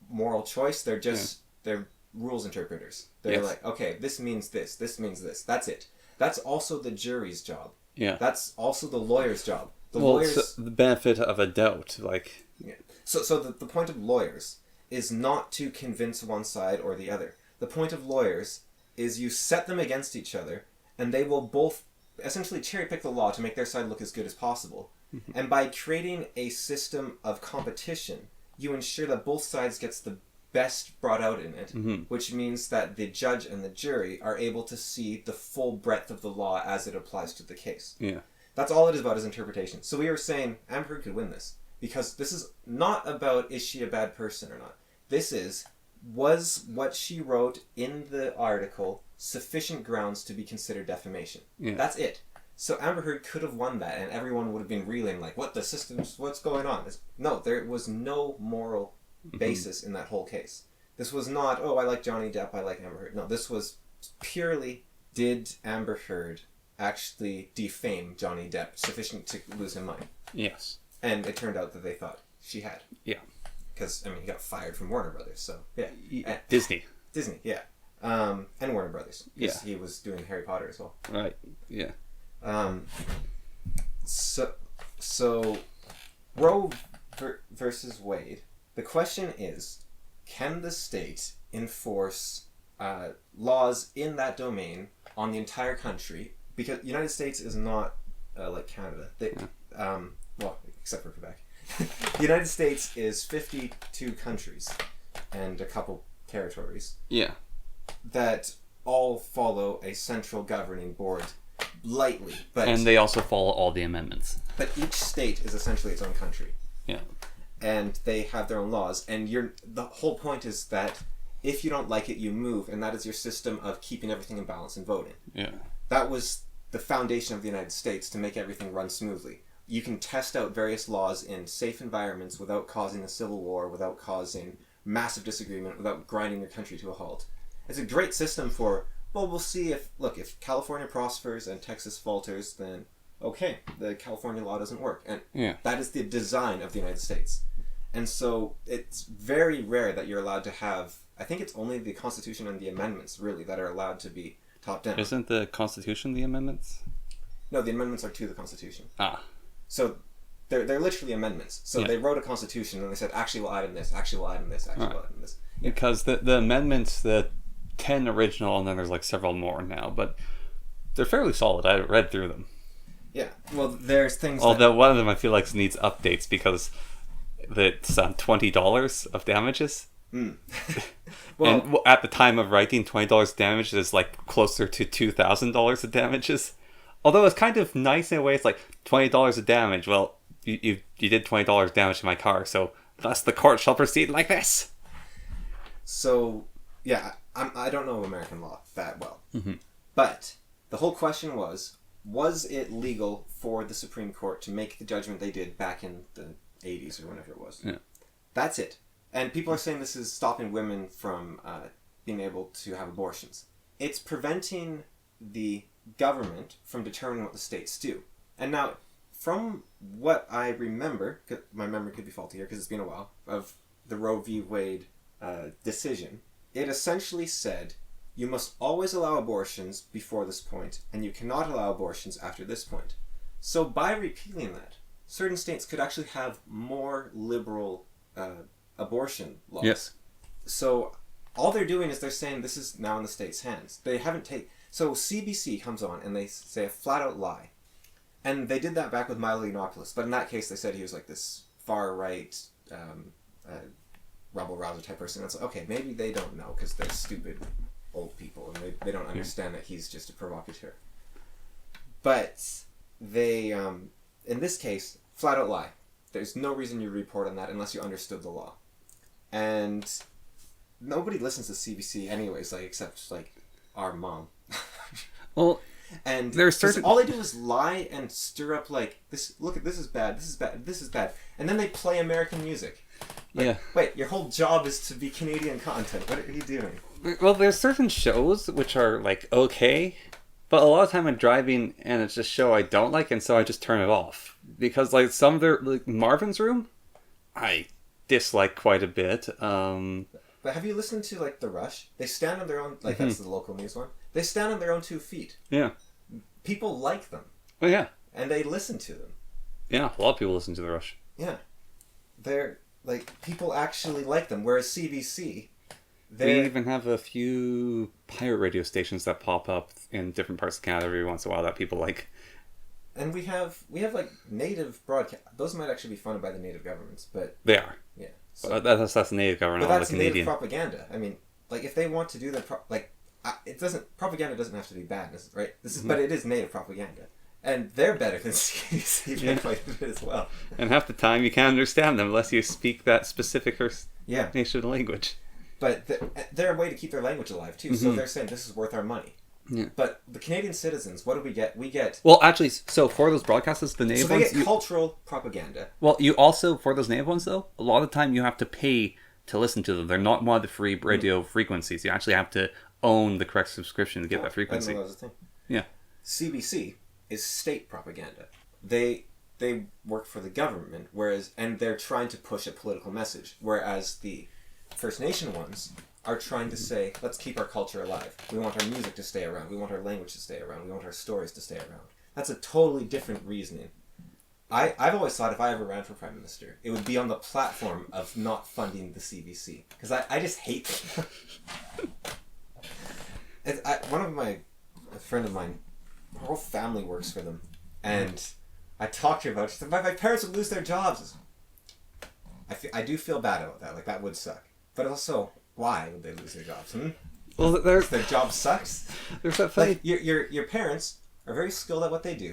moral choice. They're just they're rules interpreters. They're like, okay, this means this means this. That's it. That's also the jury's job. Yeah. That's also the lawyer's job. So the benefit of a doubt, like... Yeah. So the point of lawyers is not to convince one side or the other. The point of lawyers is you set them against each other, and they will both essentially cherry-pick the law to make their side look as good as possible. Mm-hmm. And by creating a system of competition, you ensure that both sides gets the best brought out in it, which means that the judge and the jury are able to see the full breadth of the law as it applies to the case. Yeah. That's all it is about, is interpretation. So we were saying Amber Heard could win this, because this is not about is she a bad person or not. This is, was what she wrote in the article sufficient grounds to be considered defamation? Yeah. That's it. So Amber Heard could have won that, and everyone would have been reeling like, what, the system's, what's going on? No, there was no moral basis in that whole case. This was not, I like Johnny Depp, I like Amber Heard. No, this was purely, did Amber Heard actually defame Johnny Depp sufficient to lose him money? Yes. And it turned out that they thought she had. Yeah. Because, he got fired from Warner Brothers, so, yeah. Disney, yeah. And Warner Brothers. Because he was doing Harry Potter as well. Right, yeah. So Roe versus Wade, the question is, can the state enforce laws in that domain on the entire country? Because the United States is not like Canada. Except for Quebec. The United States is 52 countries and a couple territories. Yeah. That all follow a central governing board lightly. And they also follow all the amendments. But each state is essentially its own country. Yeah. and they have their own laws, and the whole point is that if you don't like it, you move, and that is your system of keeping everything in balance and voting. Yeah. That was the foundation of the United States to make everything run smoothly. You can test out various laws in safe environments without causing a civil war, without causing massive disagreement, without grinding your country to a halt. It's a great system for, well, we'll see if California prospers and Texas falters, then okay, the California law doesn't work. And that is the design of the United States. And so it's very rare that you're allowed to have, I think it's only the Constitution and the amendments, really, that are allowed to be top down. Isn't the Constitution the amendments? No, the amendments are to the Constitution. Ah. So they're literally amendments. So they wrote a Constitution and they said, actually we'll add in this, actually we'll add in this, actually we'll add in this. Yeah. Because the amendments, the 10 original, and then there's like several more now, but they're fairly solid. I read through them. Yeah, well, there's things Although one of them I feel like needs updates because it's $20 of damages. Well, and at the time of writing, $20 damages is like closer to $2,000 of damages. Although it's kind of nice in a way. It's like $20 of damage. Well, you did $20 damage to my car, so thus the court shall proceed like this. So, yeah, I don't know American law that well. Mm-hmm. But the whole question was it legal for the Supreme Court to make the judgment they did back in the 80s or whenever it was? Yeah. That's it. And people are saying this is stopping women from being able to have abortions. It's preventing the government from determining what the states do. And now, from what I remember, my memory could be faulty here because it's been a while, of the Roe v. Wade decision, it essentially said you must always allow abortions before this point, and you cannot allow abortions after this point. So by repealing that, certain states could actually have more liberal abortion laws. Yes. So all they're doing is they're saying this is now in the state's hands. They haven't taken... So CBC comes on and they say a flat-out lie. And they did that back with Milo Yiannopoulos, but in that case they said he was like this far-right rebel-rouser type person. It's like, okay, maybe they don't know because they're stupid old people and they don't understand that he's just a provocateur. But they, in this case, flat-out lie. There's no reason you report on that unless you understood the law. And nobody listens to CBC anyways, like except like our mom. Well, and there's certain... all they do is lie and stir up like this. Look at this is bad. This is bad. This is bad. And then they play American music. Like, yeah. Wait, your whole job is to be Canadian content. What are you doing? Well, there's certain shows which are like okay, but a lot of time I'm driving and it's a show I don't like, and so I just turn it off because like some of their like Marvin's Room, I dislike quite a bit. But have you listened to like The Rush? They stand on their own. Like that's the local news one. They stand on their own 2 feet. Yeah. People like them. Oh yeah. And they listen to them. Yeah, a lot of people listen to The Rush. Yeah. They're like people actually like them. Whereas CBC, we even have a few pirate radio stations that pop up in different parts of Canada every once in a while that people like. And we have like native broadcast. Those might actually be funded by the native governments, but they are. Yeah. So, but that's native government. But that's the Canadian native propaganda. I mean, like if they want to do that, propaganda doesn't have to be bad, right? But it is native propaganda, and they're better than CBC quite a bit as well. And half the time you can't understand them unless you speak that specific or nation language. But they're a way to keep their language alive too. So they're saying this is worth our money. Yeah. But the Canadian citizens, what do we get? We get... Well, actually, so for those broadcasters, the native ones... So they get cultural propaganda. Well, you also, for those native ones, though, a lot of the time you have to pay to listen to them. They're not one of the free radio frequencies. You actually have to own the correct subscription to get that frequency. I didn't know that was a thing. Yeah. CBC is state propaganda. They work for the government, and they're trying to push a political message, whereas the First Nation ones are trying to say, let's keep our culture alive. We want our music to stay around. We want our language to stay around. We want our stories to stay around. That's a totally different reasoning. I've always thought if I ever ran for Prime Minister, it would be on the platform of not funding the CBC. Because I just hate them. A friend of mine, her whole family works for them. And I talked to her about it. She said, my parents would lose their jobs. I do feel bad about that. Like, that would suck. But also... Why would they lose their jobs? Well, their job sucks. There's that thing. Like your parents are very skilled at what they do,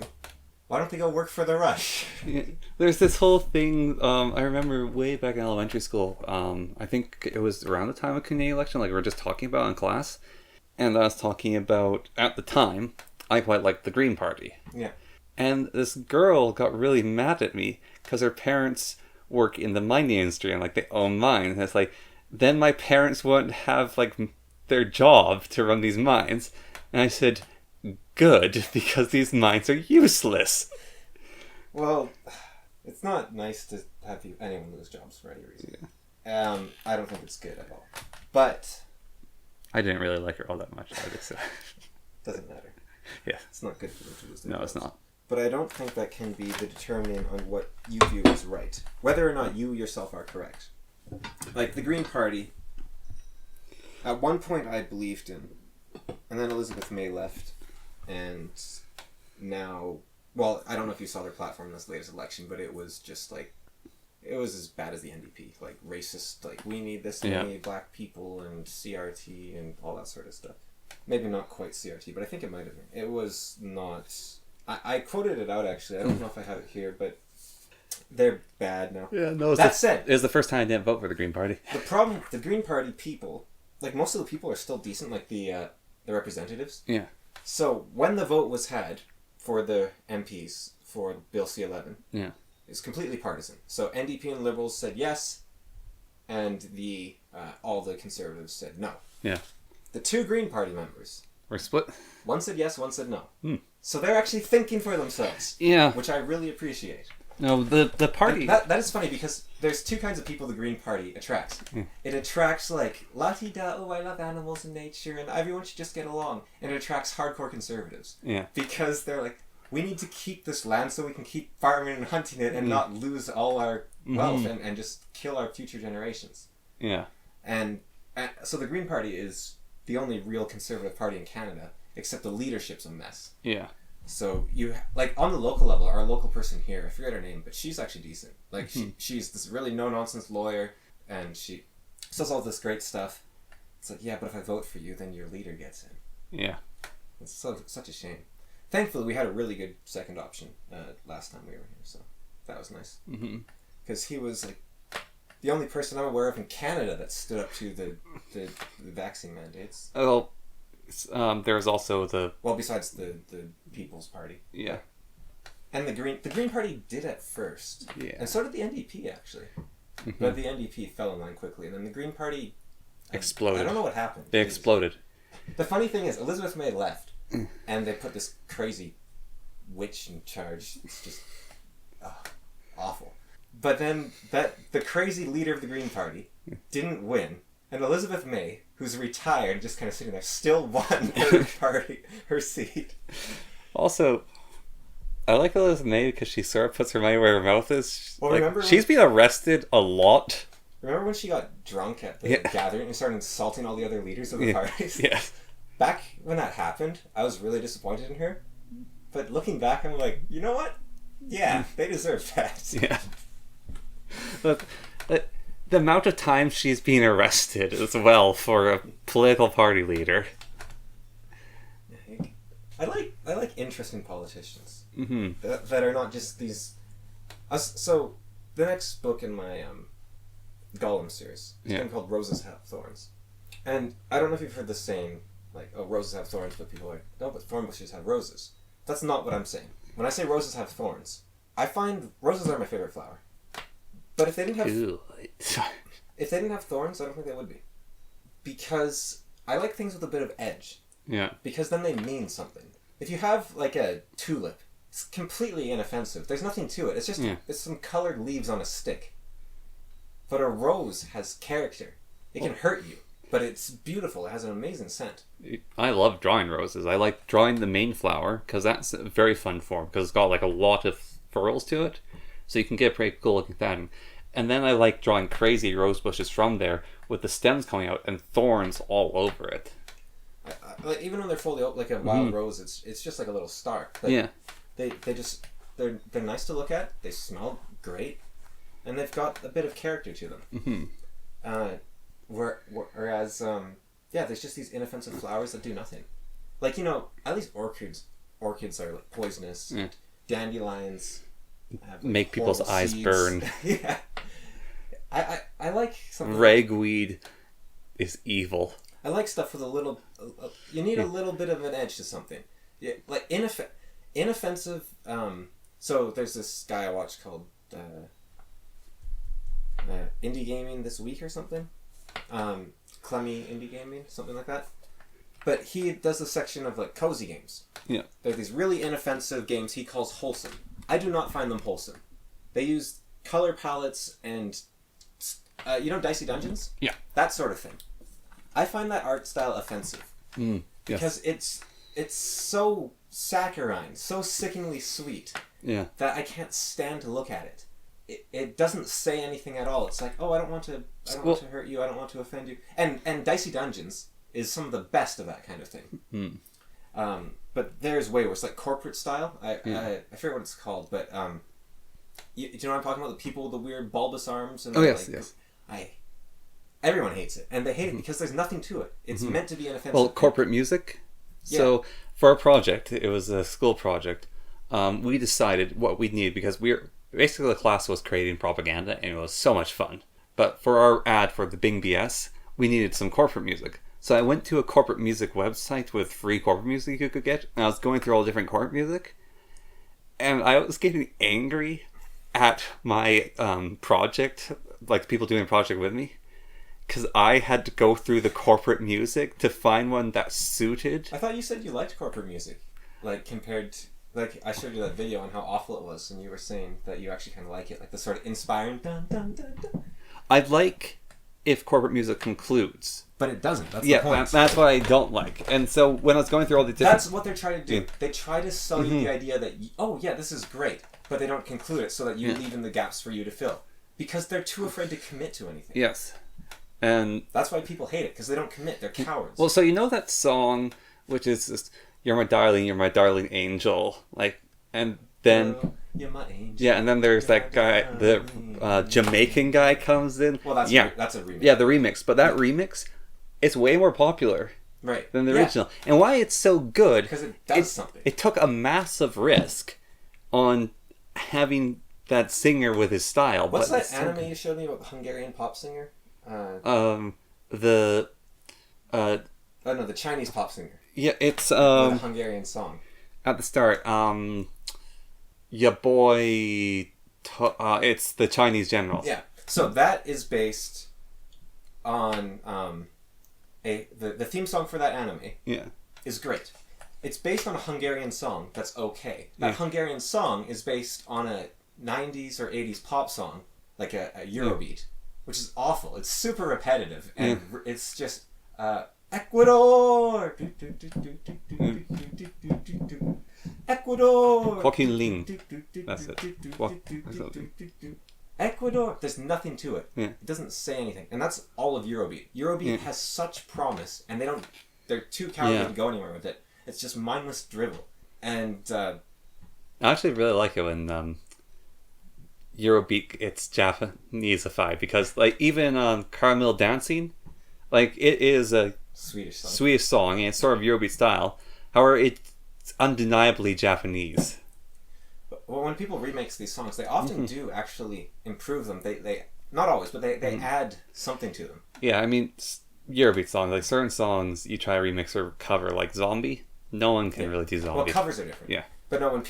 Why don't they go work for the Rush? Yeah. There's this whole thing, I remember way back in elementary school, I think it was around the time of Canadian election, like we were just talking about in class, and I was talking about, at the time, I quite liked the Green Party. Yeah. And this girl got really mad at me because her parents work in the mining industry and like they own mines. And it's like, then my parents won't have like their job to run these mines. And I said, good, because these mines are useless. Well, it's not nice to have anyone lose jobs for any reason. Yeah. I don't think it's good at all. But I didn't really like her all that much. Doesn't matter. Yeah. It's not good for them to lose their No, jobs. it's not. But I don't think that can be the determinant on what you view as right. Whether or not you yourself are correct. Like, the Green Party, at one point I believed in, and then Elizabeth May left, and now, well, I don't know if you saw their platform in this latest election, but it was just like, it was as bad as the NDP. Like, racist, like, we need this many black people, and CRT, and all that sort of stuff. Maybe not quite CRT, but I think it might have been. It was not... I quoted it out, actually. I don't know if I have it here, but they're bad now. Yeah, no. That said... It was the first time I didn't vote for the Green Party. The problem, the Green Party people, like, most of the people are still decent, like the representatives. Yeah. So, when the vote was had for the MPs for Bill C-11, it's completely partisan. So, NDP and Liberals said yes, and all the Conservatives said no. Yeah. The two Green Party members... We're split? One said yes, one said no. So they're actually thinking for themselves. Yeah. Which I really appreciate. No, the party... That is funny because there's two kinds of people the Green Party attracts. It attracts, like, la-ti-da, oh, I love animals and nature, and everyone should just get along. And it attracts hardcore conservatives. Yeah. Because they're like, we need to keep this land so we can keep farming and hunting it and not lose all our wealth and just kill our future generations. Yeah. And so the Green Party is the only real conservative party in Canada, except the leadership's a mess. Yeah. So you, like, on the local level, our local person here, I forget her name, but she's actually decent. Like, she's this really no-nonsense lawyer, and she says all this great stuff. It's like, yeah, but if I vote for you, then your leader gets in. Yeah. It's such a shame. Thankfully, we had a really good second option last time we were here, so that was nice. Because he was, like, the only person I'm aware of in Canada that stood up to the vaccine mandates. Well, there's also the... Well, besides the People's Party. Yeah. And the Green Party did at first. Yeah. And so did the NDP, actually. But the NDP fell in line quickly. And then the Green Party... exploded. I don't know what happened. They exploded. The funny thing is, Elizabeth May left. And they put this crazy witch in charge. It's just... awful. But then the crazy leader of the Green Party didn't win. And Elizabeth May, who's retired, just kind of sitting there, still won her seat. Also, I like Elizabeth May because she sort of puts her money where her mouth is. Well, like, remember she's been arrested a lot. Remember when she got drunk at the gathering and started insulting all the other leaders of the parties? Yeah. Back when that happened, I was really disappointed in her. But looking back, I'm like, you know what? Yeah, they deserve that. Yeah. Look, the amount of time she's been arrested as well for a political party leader. I like interesting politicians that are not just these. So the next book in my Gollum series is one called Roses Have Thorns, and I don't know if you've heard the saying like, "Oh, roses have thorns," but people are like, "No, but thorn bushes have roses." That's not what I'm saying. When I say roses have thorns, I find roses are my favorite flower. But if they didn't have thorns, I don't think they would be. Because I like things with a bit of edge. Yeah. Because then they mean something. If you have like a tulip, it's completely inoffensive. There's nothing to it. It's just it's some colored leaves on a stick. But a rose has character. It can hurt you, but it's beautiful. It has an amazing scent. I love drawing roses. I like drawing the main flower because that's a very fun form because it's got like a lot of furls to it. So you can get a pretty cool looking pattern. And then I like drawing crazy rose bushes from there with the stems coming out and thorns all over it. Like, even when they're fully open, like a wild rose, it's just like a little star. But they're nice to look at. They smell great, and they've got a bit of character to them. Whereas there's just these inoffensive flowers that do nothing. Like, at least orchids are like poisonous. dandelions have, like, Make people's horrible eyes seeds. burn. Yeah. I like something. Ragweed is evil. I like stuff with a little. You need a little bit of an edge to something. Yeah, like inoffensive. So there's this guy I watched called Indie Gaming This Week or something. Clemmy Indie Gaming, something like that. But he does a section of like cozy games. Yeah. There are these really inoffensive games he calls wholesome. I do not find them wholesome. They use color palettes and Dicey Dungeons? Yeah. That sort of thing. I find that art style offensive. Yes. Because it's so saccharine, so sickeningly sweet, that I can't stand to look at it. It doesn't say anything at all. It's like, oh, I don't want to hurt you, I don't want to offend you. And Dicey Dungeons is some of the best of that kind of thing. But there's way worse, like corporate style. I forget what it's called, but do you know what I'm talking about? The people with the weird bulbous arms and yes. Everyone hates it, and they hate it because there's nothing to it. It's meant to be an offensive. Well, corporate music. Yeah. So for our project, it was a school project. We decided what we need because basically the class was creating propaganda, and it was so much fun. But for our ad for the Bing BS, we needed some corporate music. So I went to a corporate music website with free corporate music you could get, and I was going through all different corporate music, and I was getting angry at my project, like people doing a project with me, because I had to go through the corporate music to find one that suited. I thought you said you liked corporate music, like compared to, like I showed you that video on how awful it was, and you were saying that you actually kind of like it, like the sort of inspiring dun dun dun dun. I'd like if corporate music concludes. But it doesn't. That's the point. That's what I don't like. And so when I was going through all the different... That's what they're trying to do. They try to sell you the idea that, this is great, but they don't conclude it so that you leave in the gaps for you to fill. Because they're too afraid to commit to anything. Yes. And that's why people hate it, because they don't commit. They're cowards. Well, so you know that song, which is just, you're my darling angel. Like, and then... You're my angel. Yeah, and then there's that guy, the Jamaican guy comes in. Well, that's a remix. Yeah, the remix. But that remix... It's way more popular than the original. And why it's so good... Because it does something. It took a massive risk on having that singer with his style. What's that anime you showed me about the Hungarian pop singer? The Chinese pop singer. Yeah, it's... with a Hungarian song. At the start, your boy... it's the Chinese general. Yeah. So that is based on... the theme song for that anime is great. It's based on a Hungarian song that's okay. That Hungarian song is based on a 90s or 80s pop song, like a Eurobeat, which is awful. It's super repetitive, and it's just Ecuador! Ecuador! Joaquin Ling. That's it. Ecuador, there's nothing to it. Yeah. It doesn't say anything. And that's all of Eurobeat. Eurobeat has such promise, and they're too cowardly to go anywhere with it. It's just mindless drivel. And I actually really like it when Eurobeat it's Japanese-ified, because like even Caramel Dancing, like it is a Swedish song, and it's sort of Eurobeat style. However, it's undeniably Japanese. Well, when people remix these songs, they often do actually improve them. They not always, but they add something to them. Yeah, I mean, Eurobeat songs, like certain songs you try to remix or cover, like Zombie, no one can really do Zombie. Well, covers are different. Yeah. But no, when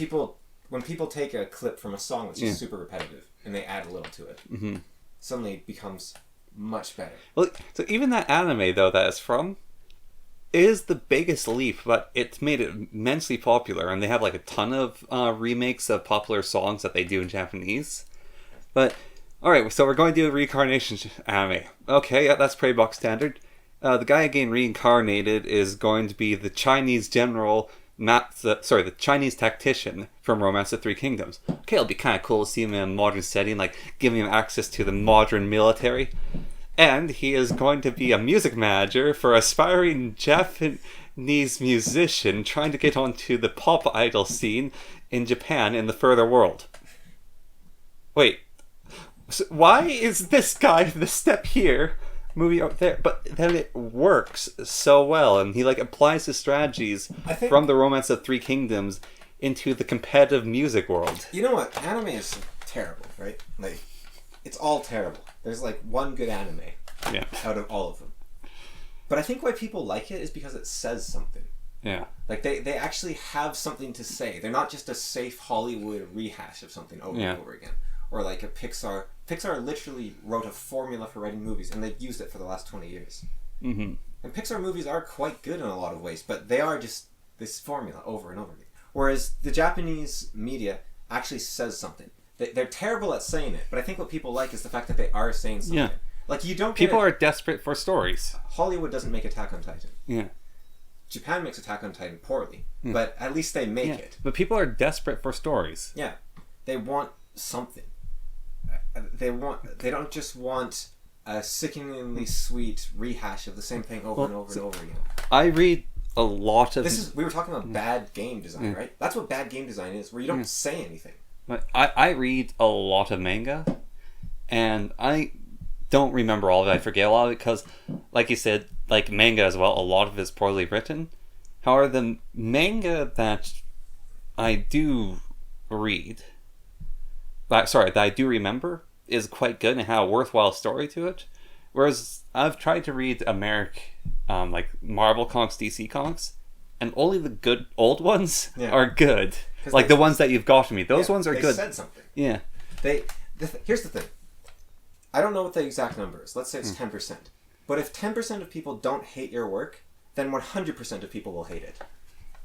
people take a clip from a song that's just super repetitive and they add a little to it, suddenly it becomes much better. Well, so even that anime, though, that it's from, is the biggest leap, but it's made it immensely popular, and they have like a ton of remakes of popular songs that they do in Japanese. But alright, so we're going to do a reincarnation anime. Okay, yeah, that's pretty box standard. The guy getting reincarnated is going to be the Chinese general, the Chinese tactician from Romance of Three Kingdoms. Okay, it'll be kind of cool to see him in a modern setting, like giving him access to the modern military. And he is going to be a music manager for aspiring Japanese musician trying to get onto the pop idol scene in Japan in the further world. Wait, so why is this guy the step here, movie out there? But then it works so well, and he like applies his strategies from the Romance of Three Kingdoms into the competitive music world. You know what? Anime is terrible, right? Like, it's all terrible. There's like one good anime out of all of them. But I think why people like it is because it says something. Yeah. Like, they actually have something to say. They're not just a safe Hollywood rehash of something over and over again. Or like a Pixar. Pixar literally wrote a formula for writing movies, and they've used it for the last 20 years. Mm-hmm. And Pixar movies are quite good in a lot of ways, but they are just this formula over and over again. Whereas the Japanese media actually says something. They're terrible at saying it, but I think what people like is the fact that they are saying something. Yeah. Like, you don't People are desperate for stories. Hollywood doesn't make Attack on Titan. Yeah. Japan makes Attack on Titan poorly, but at least they make it. But people are desperate for stories. Yeah. They want something. They don't just want a sickeningly sweet rehash of the same thing over and over and over again. I read a lot of... We were talking about bad game design, right? That's what bad game design is, where you don't say anything. I read a lot of manga, and I don't remember all of it. I forget a lot of it because, like you said, like manga as well, a lot of it is poorly written. However, the manga that I do read, that I do remember, is quite good and had a worthwhile story to it. Whereas I've tried to read like Marvel comics, DC comics, and only the good old ones are good. Like the ones that you've got to me, those ones are good. They said something. Yeah. Here's the thing. I don't know what the exact number is. Let's say it's 10%. But if 10% of people don't hate your work, then 100% of people will hate it.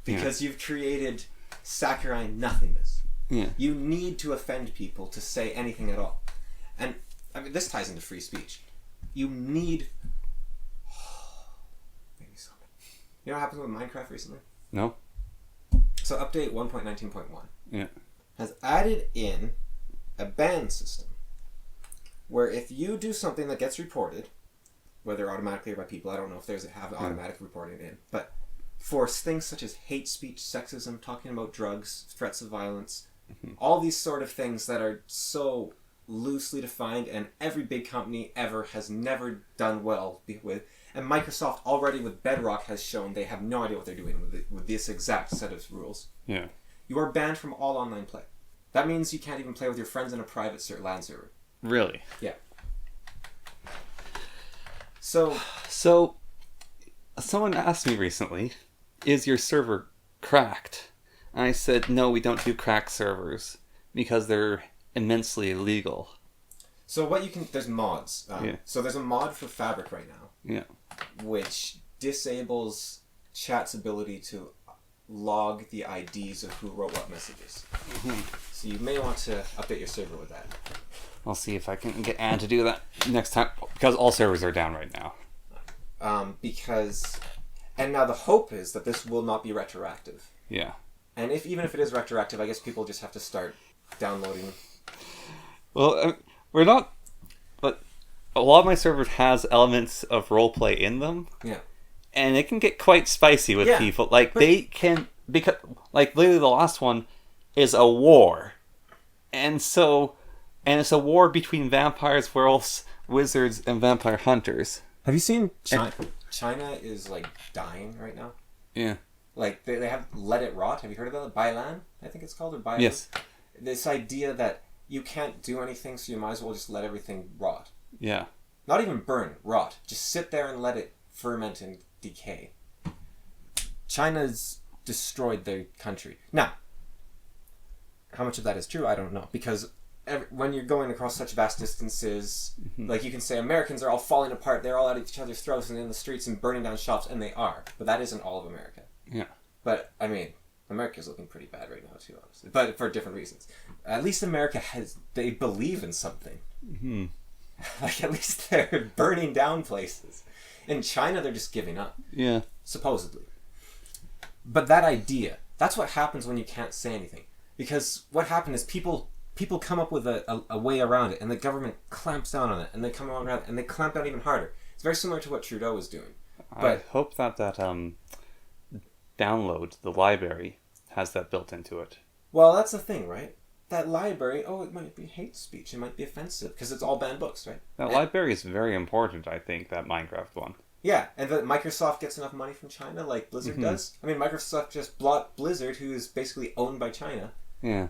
Because you've created saccharine nothingness. Yeah. You need to offend people to say anything at all. And I mean, this ties into free speech. You need... Maybe something. You know what happened with Minecraft recently? No. So update 1.19.1 has added in a ban system where if you do something that gets reported, whether automatically or by people, I don't know if there's automatic reporting in, but for things such as hate speech, sexism, talking about drugs, threats of violence, all these sort of things that are so loosely defined and every big company ever has never done well with. And Microsoft already with Bedrock has shown they have no idea what they're doing with this exact set of rules. Yeah. You are banned from all online play. That means you can't even play with your friends in a private LAN server. Really? Yeah. So someone asked me recently, is your server cracked? And I said, no, we don't do cracked servers because they're immensely illegal. So there's mods. So there's a mod for Fabric right now. Yeah. Which disables chat's ability to log the IDs of who wrote what messages. Mm-hmm. So you may want to update your server with that. I'll see if I can get Anne to do that next time, because all servers are down right now. And now the hope is that this will not be retroactive. Yeah. And even if it is retroactive, I guess people just have to start downloading. Well, we're not, but a lot of my servers has elements of roleplay in them. Yeah. And it can get quite spicy with people. Like, they can, because, like, literally the last one is a war. And it's a war between vampires, werewolves, wizards, and vampire hunters. Have you seen China? China is, like, dying right now. Yeah. Like, they have Let It Rot. Have you heard of that? Bailan, I think it's called, or Bailan? Yes. This idea that you can't do anything, so you might as well just let everything rot. Yeah. Not even burn, rot. Just sit there and let it ferment and decay. China's destroyed their country. Now, how much of that is true, I don't know. Because when you're going across such vast distances, like you can say Americans are all falling apart, they're all at each other's throats and in the streets and burning down shops, and they are. But that isn't all of America. Yeah. But, I mean, America's looking pretty bad right now, too, honestly. But for different reasons. At least America they believe in something. Mm-hmm. Like, at least they're burning down places. In China, they're just giving up. Yeah. Supposedly. But that idea, that's what happens when you can't say anything. Because what happened is people come up with a way around it, and the government clamps down on it, and they come around it, and they clamp down even harder. It's very similar to what Trudeau was doing. But I hope that download, the library, has that built into it. Well, that's the thing, right? That library, it might be hate speech, it might be offensive, because it's all banned books, right? That library is very important, I think, that Minecraft one. Yeah, and that Microsoft gets enough money from China like Blizzard does. I mean, Microsoft just bought Blizzard, who is basically owned by China. Yeah.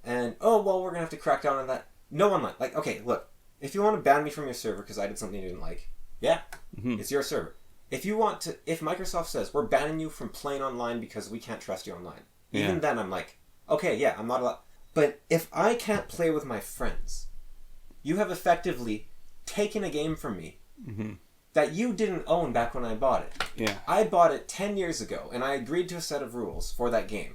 And, oh, well, we're going to have to crack down on that. No one like, okay, look, if you want to ban me from your server because I did something you didn't like, yeah, it's your server. If Microsoft says, we're banning you from playing online because we can't trust you online, even then I'm like, okay, yeah, I'm not allowed. But if I can't play with my friends, you have effectively taken a game from me that you didn't own back when I bought it. Yeah. I bought it 10 years ago, and I agreed to a set of rules for that game.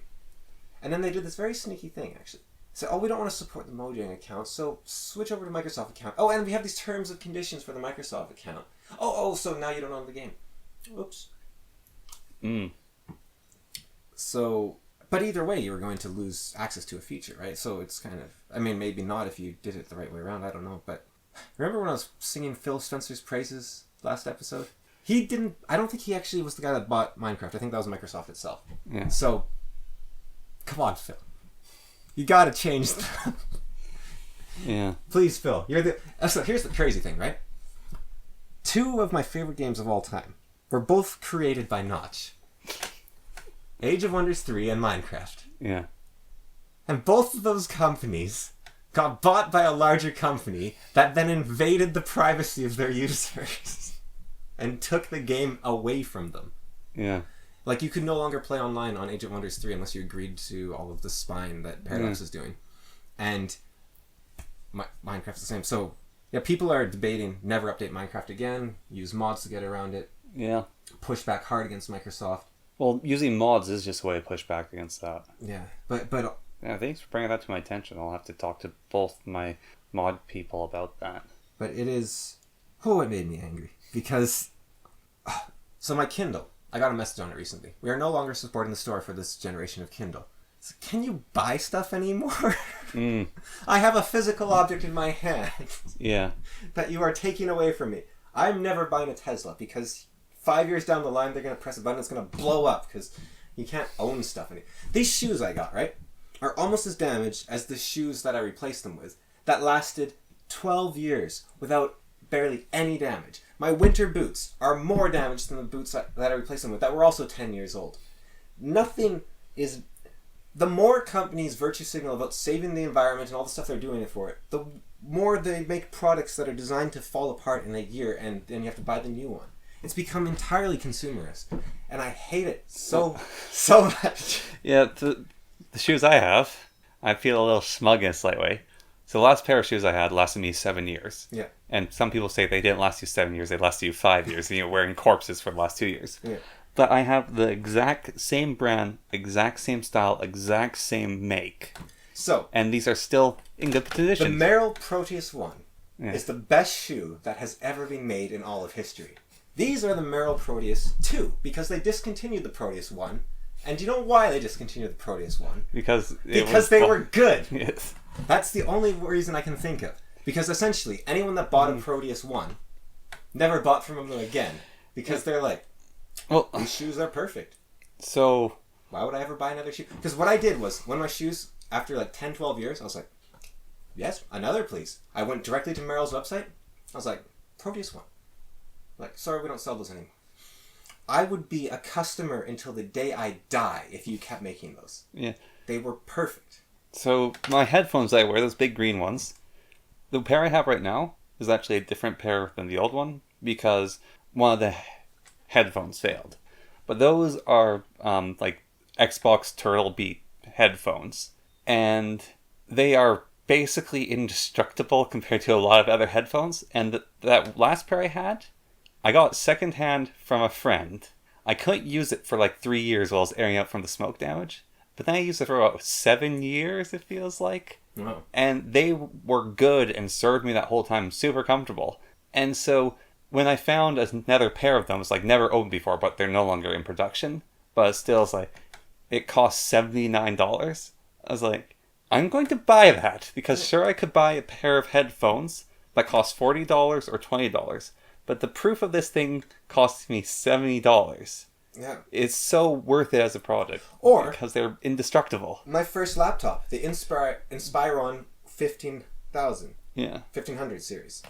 And then they did this very sneaky thing, actually. So, oh, we don't want to support the Mojang account, so switch over to Microsoft account. Oh, and we have these terms of conditions for the Microsoft account. Oh, so now you don't own the game. Oops. So, but either way, you were going to lose access to a feature, right? So it's kind of, I mean, maybe not if you did it the right way around, I don't know. But remember when I was singing Phil Spencer's praises last episode? I don't think he actually was the guy that bought Minecraft. I think that was Microsoft itself. Yeah. So, come on, Phil. You gotta change that. Yeah. Please, Phil. So here's the crazy thing, right? 2 of my favorite games of all time were both created by Notch. Age of Wonders 3 and Minecraft. Yeah. And both of those companies got bought by a larger company that then invaded the privacy of their users and took the game away from them. Yeah. Like, you could no longer play online on Age of Wonders 3 unless you agreed to all of the spying that Paradox is doing. And Minecraft's the same. So, yeah, people are debating never update Minecraft again, use mods to get around it, push back hard against Microsoft. Well, using mods is just a way to push back against that. Yeah, but yeah, thanks for bringing that to my attention. I'll have to talk to both my mod people about that. But it is... Oh, it made me angry. Because... So my Kindle, I got a message on it recently. We are no longer supporting the store for this generation of Kindle. So can you buy stuff anymore? I have a physical object in my hand. Yeah. That you are taking away from me. I'm never buying a Tesla because 5 years down the line they're going to press a button, it's going to blow up because you can't own stuff anymore. These shoes I got, right, are almost as damaged as the shoes that I replaced them with that lasted 12 years without barely any damage. My winter boots are more damaged than the boots that I replaced them with that were also 10 years old. Nothing is... The more companies virtue signal about saving the environment and all the stuff they're doing it for it, the more they make products that are designed to fall apart in a year and then you have to buy the new one. It's become entirely consumerist. And I hate it so much. Yeah, the shoes I have, I feel a little smug in a slight way. So the last pair of shoes I had lasted me 7 years. Yeah. And some people say they didn't last you 7 years, they lasted you 5 years, and you're wearing corpses for the last 2 years. Yeah. But I have the exact same brand, exact same style, exact same make. So. And these are still in good condition. The Merrell Proteus 1 is the best shoe that has ever been made in all of history. These are the Merrell Proteus 2 because they discontinued the Proteus 1. And do you know why they discontinued the Proteus 1? Because they were good. Yes. That's the only reason I can think of. Because essentially, anyone that bought a Proteus 1 never bought from them again. Because they're like, well, these shoes are perfect. So... Why would I ever buy another shoe? Because what I did was, when my shoes, after like 10, 12 years, I was like, yes, another please. I went directly to Merrell's website. I was like, Proteus 1. Like, sorry, we don't sell those anymore. I would be a customer until the day I die if you kept making those. Yeah. They were perfect. So, my headphones I wear, those big green ones, the pair I have right now is actually a different pair than the old one because one of the headphones failed. But those are like Xbox Turtle Beat headphones. And they are basically indestructible compared to a lot of other headphones. And that last pair I had, I got secondhand from a friend. I couldn't use it for like 3 years while I was airing out from the smoke damage. But then I used it for about 7 years, it feels like. Wow. And they were good and served me that whole time, super comfortable. And so when I found another pair of them, it's like never opened before, but they're no longer in production. But still, it's like, it cost $79. I was like, I'm going to buy that. Because sure, I could buy a pair of headphones that cost $40 or $20. But the proof of this thing cost me $70. Yeah. It's so worth it as a product. Or because they're indestructible. My first laptop, the Inspiron 15,000. Yeah. 1500 series.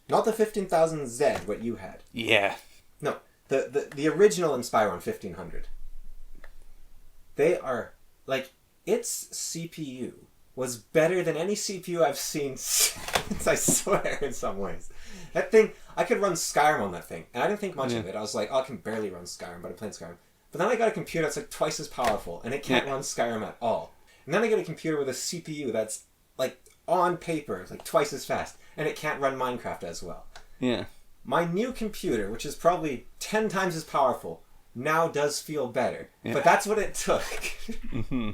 Not the 15,000Z, what you had. Yeah. No, the original Inspiron 1500. They are, like, its CPU was better than any CPU I've seen since, I swear, in some ways. That thing, I could run Skyrim on that thing, and I didn't think much of it. I was like, oh, I can barely run Skyrim, but I'm playing Skyrim. But then I got a computer that's like twice as powerful, and it can't run Skyrim at all. And then I get a computer with a CPU that's, like, on paper, like twice as fast, and it can't run Minecraft as well. Yeah. My new computer, which is probably 10 times as powerful, now does feel better. Yeah. But that's what it took. Mm-hmm.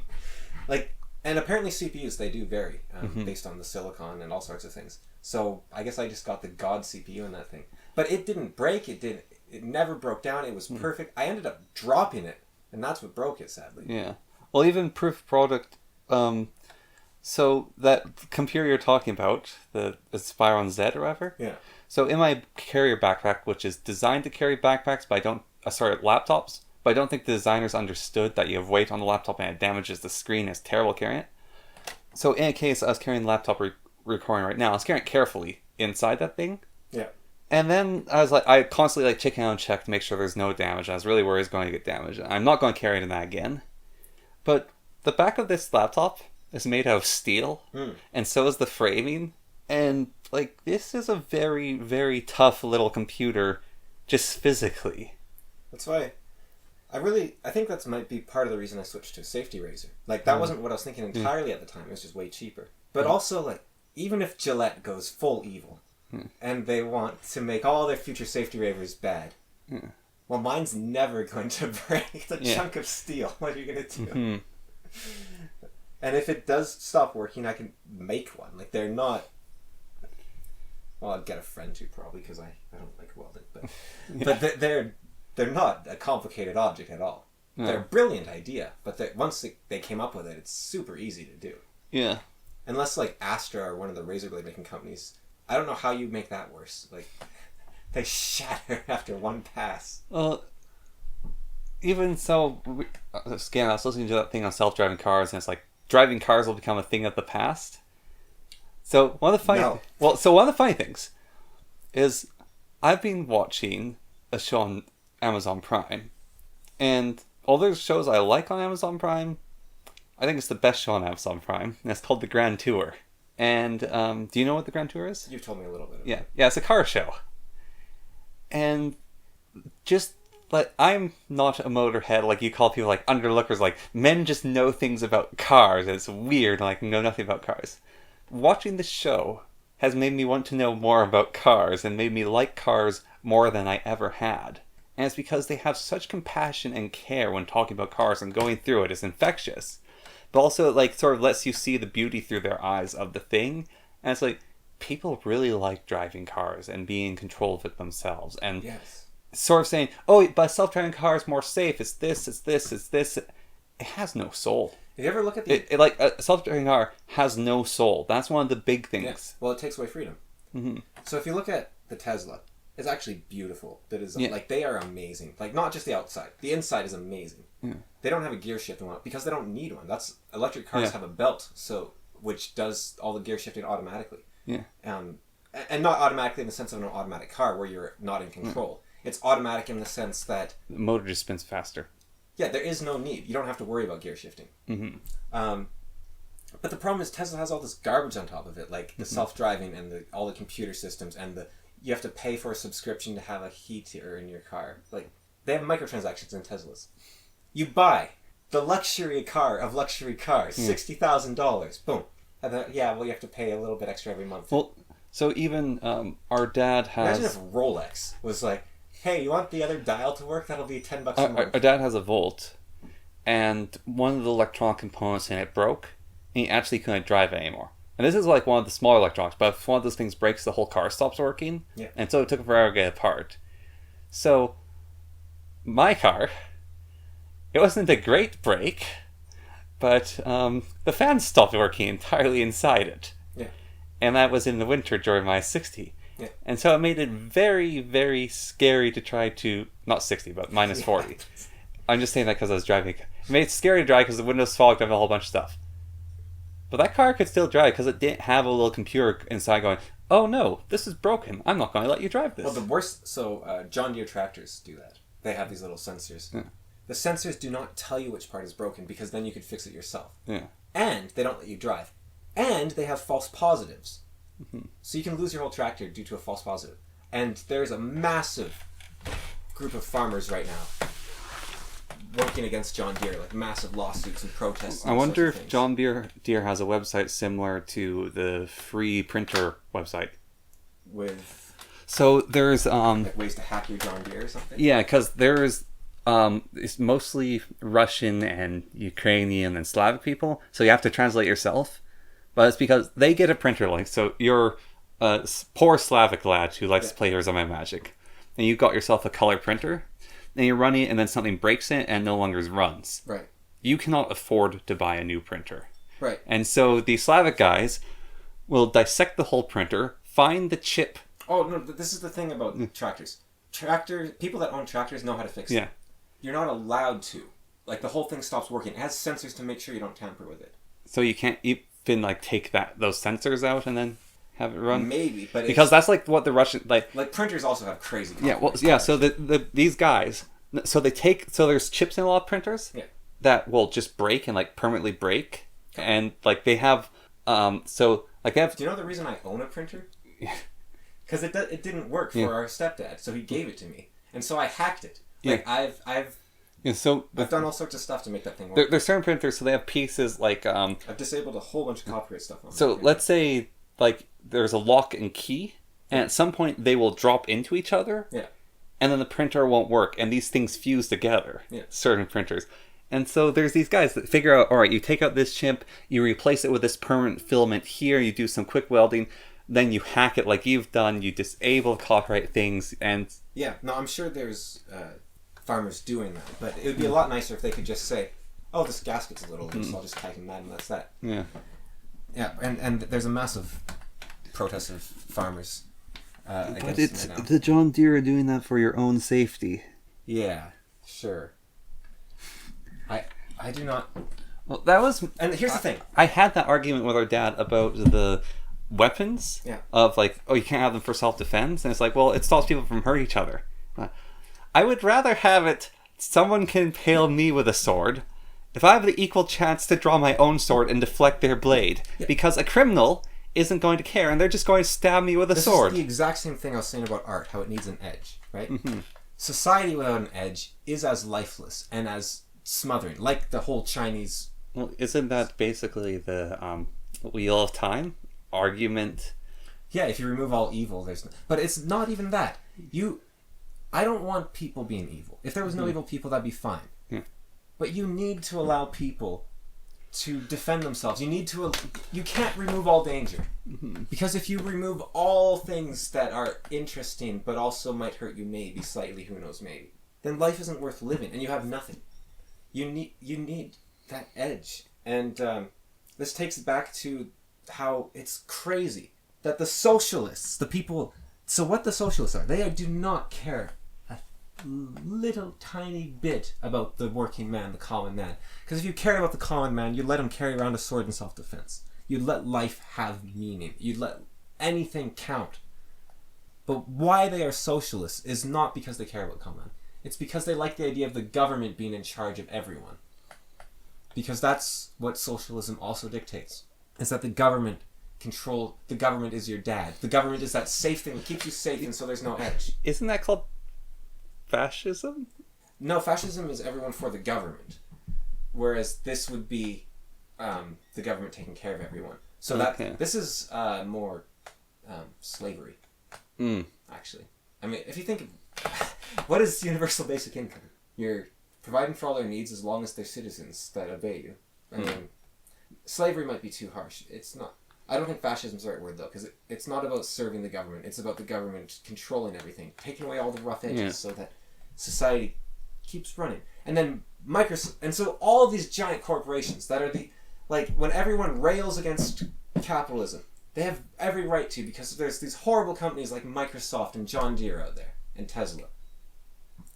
Like, and apparently CPUs, they do vary based on the silicon and all sorts of things. So I guess I just got the God CPU in that thing. But it didn't break. It never broke down. It was perfect. I ended up dropping it, and that's what broke it, sadly. Yeah. Well, even proof product. So that computer you're talking about, the Spyron Z or whatever. Yeah. So in my carrier backpack, which is designed to carry backpacks, but laptops, but I don't think the designers understood that you have weight on the laptop and it damages the screen. It's terrible carrying it. So in a case, I was carrying the laptop recording right now. I was carrying it carefully inside that thing. Yeah. And then I constantly checking out and check to make sure there's no damage. I was really worried it's going to get damaged. I'm not going to carry it in that again. But the back of this laptop is made out of steel, and so is the framing. And this is a very, very tough little computer, just physically. That's why I think that might be part of the reason I switched to a safety razor. That wasn't what I was thinking entirely at the time. It was just way cheaper. But also, even if Gillette goes full evil, and they want to make all their future safety razors bad, well, mine's never going to break. It's a chunk of steel. What are you going to do? Mm-hmm. And if it does stop working, I can make one. They're not... Well, I'd get a friend to, probably, because I don't like welding. But they're not a complicated object at all. No. They're a brilliant idea, but once they came up with it, it's super easy to do. Yeah. Unless, Astra or one of the razor blade making companies, I don't know how you make that worse. They shatter after one pass. Well, even so, again, I was listening to that thing on self-driving cars, and it's driving cars will become a thing of the past. So one of the funny things is I've been watching a show on Amazon Prime, and all those shows I like on Amazon Prime, I think it's the best show on Amazon Prime, and it's called The Grand Tour. And do you know what The Grand Tour is? You've told me a little bit. Yeah, it's a car show. And just I'm not a motorhead like you call people underlookers, men just know things about cars. It's weird, know nothing about cars. Watching the show has made me want to know more about cars and made me like cars more than I ever had. And it's because they have such compassion and care when talking about cars, and going through it is infectious. But also, sort of lets you see the beauty through their eyes of the thing. And it's people really like driving cars and being in control of it themselves. And sort of saying, oh, but a self-driving car is more safe. It's this, it's this, it's this. It has no soul. Did you ever look at the... a self-driving car has no soul. That's one of the big things. Yeah. Well, it takes away freedom. Mm-hmm. So if you look at the Tesla, it's actually beautiful. The design, they are amazing. Not just the outside. The inside is amazing. Yeah. They don't have a gear shift one because they don't need one. Electric cars have a belt, which does all the gear shifting automatically. Yeah. And not automatically in the sense of an automatic car where you're not in control. It's automatic in the sense that the motor just spins faster. Yeah, there is no need. You don't have to worry about gear shifting. Mm-hmm. But the problem is Tesla has all this garbage on top of it, the self-driving and all the computer systems, and you have to pay for a subscription to have a heater in your car. They have microtransactions in Teslas. You buy the luxury car of luxury cars, $60,000. Boom. And then, you have to pay a little bit extra every month. Well, so even our dad has... Imagine if Rolex was hey, you want the other dial to work? That'll be $10 a month. Our dad has a Volt, and one of the electronic components in it broke, and he actually couldn't drive it anymore. And this is one of the smaller electronics, but if one of those things breaks, the whole car stops working. Yeah. And so it took him forever to get it apart. So, my car, it wasn't a great break, but the fan stopped working entirely inside it. Yeah. And that was in the winter during my 60. Yeah. And so it made it very, very scary to try to... Not 60, but minus 40. I'm just saying that because I was driving. It made it scary to drive because the windows fogged up a whole bunch of stuff. But that car could still drive because it didn't have a little computer inside going, oh no, this is broken. I'm not going to let you drive this. Well, the worst... So, John Deere tractors do that. They have these little sensors. Yeah. The sensors do not tell you which part is broken because then you could fix it yourself. Yeah. And they don't let you drive. And they have false positives. So you can lose your whole tractor due to a false positive. And there's a massive group of farmers right now working against John Deere, like massive lawsuits and protests. And I wonder if things. John Deere has a website similar to the free printer website. With So there's like ways to hack your John Deere or something. yeah, because there's it's mostly Russian and Ukrainian and Slavic people, so you have to translate yourself. But it's because they get a printer like so you're a poor Slavic lad who likes to play Heroes of Might and Magic, and you got yourself a color printer, and you're running it, and then something breaks it and no longer runs. Right. You cannot afford to buy a new printer. Right. And so the Slavic guys will dissect the whole printer, find the chip. Oh no! This is the thing about tractors. People that own tractors know how to fix it. Yeah. You're not allowed to. Like the whole thing stops working. It has sensors to make sure you don't tamper with it. So you can't even like take those sensors out and then have it run. Maybe, but because that's like what the Russian like printers also have crazy. Yeah. Well, yeah. So these guys. So there's chips in a lot of printers. Yeah. That will just break and like permanently break, and like they have so like they have. Do you know the reason I own a printer? Because it didn't work for our stepdad, so he gave it to me, and so I hacked it. Like I've done all sorts of stuff to make that thing work. There's certain printers, so they have pieces like I've disabled a whole bunch of copyright stuff on. So let's say like there's a lock and key, and at some point they will drop into each other. Yeah. And then the printer won't work, and these things fuse together. Yeah. Certain printers. And so there's these guys that figure out, all right, you take out this chip, you replace it with this permanent filament here, you do some quick welding, then you hack it like you've done, you disable copyright things, and... Yeah, no, I'm sure there's farmers doing that, but it would be a lot nicer if they could just say, oh, this gasket's a little loose, I'll just tighten that, and that's that. Yeah. Yeah, and there's a massive protest of farmers. But it's the John Deere are doing that for your own safety. Yeah, sure. I do not... Well, that was... And here's the thing. I had that argument with our dad about the weapons. Yeah. Of like, oh, you can't have them for self-defense. And it's like, well, it stops people from hurting each other. I would rather have it, someone can impale me with a sword if I have the equal chance to draw my own sword and deflect their blade. Yeah. Because a criminal isn't going to care, and they're just going to stab me with a sword. This is the exact same thing I was saying about art, how it needs an edge, right? Mm-hmm. Society without an edge is as lifeless and as smothering, like the whole Chinese... Well, isn't that basically the Wheel of Time argument? Yeah, if you remove all evil, there's... But it's not even that. I don't want people being evil. If there was no evil people, that'd be fine. Yeah. But you need to allow people to defend themselves. You can't remove all danger. Mm-hmm. Because if you remove all things that are interesting but also might hurt you maybe slightly, who knows, maybe, then life isn't worth living and you have nothing. You need that edge. And this takes it back to how it's crazy that the socialists, the people... So what the socialists are, they do not care a little tiny bit about the working man, the common man. Because if you cared about the common man, you'd let him carry around a sword in self-defense. You'd let life have meaning. You'd let anything count. But why they are socialists is not because they care about the common man. It's because they like the idea of the government being in charge of everyone. Because that's what socialism also dictates. Is that the government is your dad. The government is that safe thing that keeps you safe, and so there's no edge. Isn't that called fascism? No, fascism is everyone for the government, whereas this would be the government taking care of everyone. So this is more slavery, actually. I mean, if you think of, what is universal basic income? You're providing for all their needs as long as they're citizens that obey you. I mean, slavery might be too harsh. It's not. I don't think fascism is the right word, though, because it's not about serving the government. It's about the government controlling everything, taking away all the rough edges so that society keeps running. And then and so all of these giant corporations that are when everyone rails against capitalism, they have every right to, because there's these horrible companies like Microsoft and John Deere out there, and Tesla.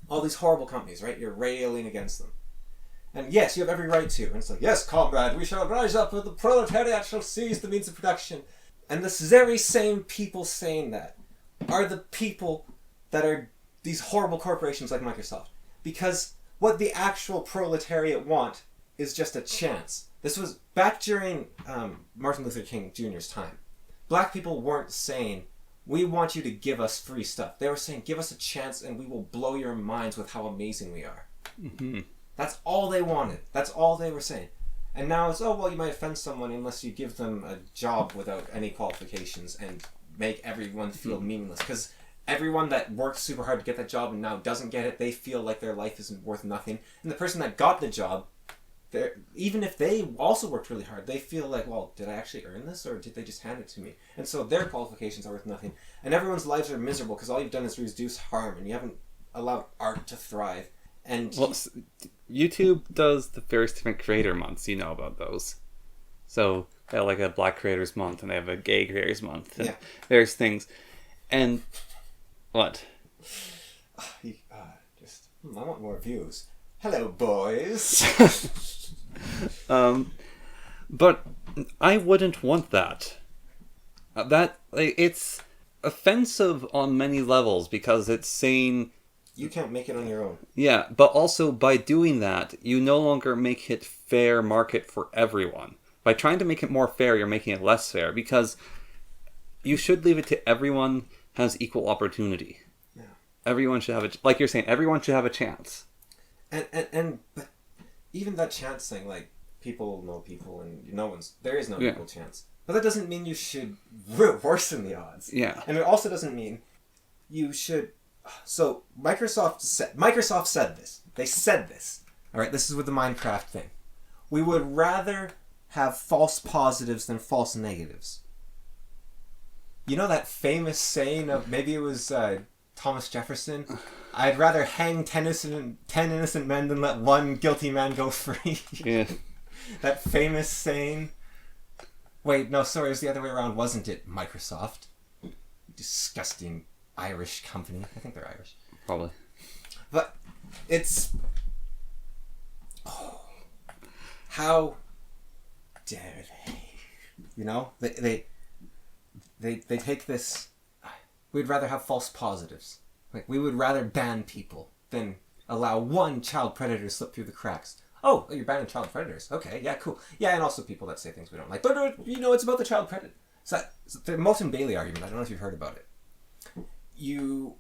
All these horrible companies, right? You're railing against them. And yes, you have every right to. And it's like, yes, comrade, we shall rise up, and the proletariat shall seize the means of production. And the very same people saying that are the people that are these horrible corporations like Microsoft. Because what the actual proletariat want is just a chance. This was back during Martin Luther King Jr.'s time. Black people weren't saying, we want you to give us free stuff. They were saying, give us a chance and we will blow your minds with how amazing we are. Mm-hmm. That's all they wanted. That's all they were saying. And now it's, oh, well, you might offend someone unless you give them a job without any qualifications and make everyone feel meaningless. Because everyone that worked super hard to get that job and now doesn't get it, they feel like their life isn't worth nothing. And the person that got the job, even if they also worked really hard, they feel like, well, did I actually earn this or did they just hand it to me? And so their qualifications are worth nothing. And everyone's lives are miserable because all you've done is reduce harm and you haven't allowed art to thrive. And well, YouTube does the various different creator months. You know about those. So they have like a Black Creators Month and they have a Gay Creators Month and various things. And what? I want more views. Hello, boys. But I wouldn't want that. It's offensive on many levels because it's saying you can't make it on your own. Yeah, but also by doing that, you no longer make it fair market for everyone. By trying to make it more fair, you're making it less fair because you should leave it to everyone has equal opportunity. Yeah. Everyone should have like you're saying, everyone should have a chance. And but even that chance thing, like people know people and there is no equal chance. But that doesn't mean you should worsen the odds. Yeah. And it also doesn't mean you should. So Microsoft said this. They said this. All right, this is with the Minecraft thing. We would rather have false positives than false negatives. You know that famous saying of, maybe it was Thomas Jefferson, I'd rather hang 10 innocent men than let one guilty man go free. Yeah. That famous saying. Wait, no, sorry, it was the other way around, wasn't it, Microsoft? Disgusting Irish company. I think they're Irish. Probably. But it's... Oh, how dare they? You know? They take this... We'd rather have false positives. Like, we would rather ban people than allow one child predator to slip through the cracks. Oh, you're banning child predators. Okay, yeah, cool. Yeah, and also people that say things we don't like. But, it's about the child predator. So the Motte-and-Bailey argument, I don't know if you've heard about it. You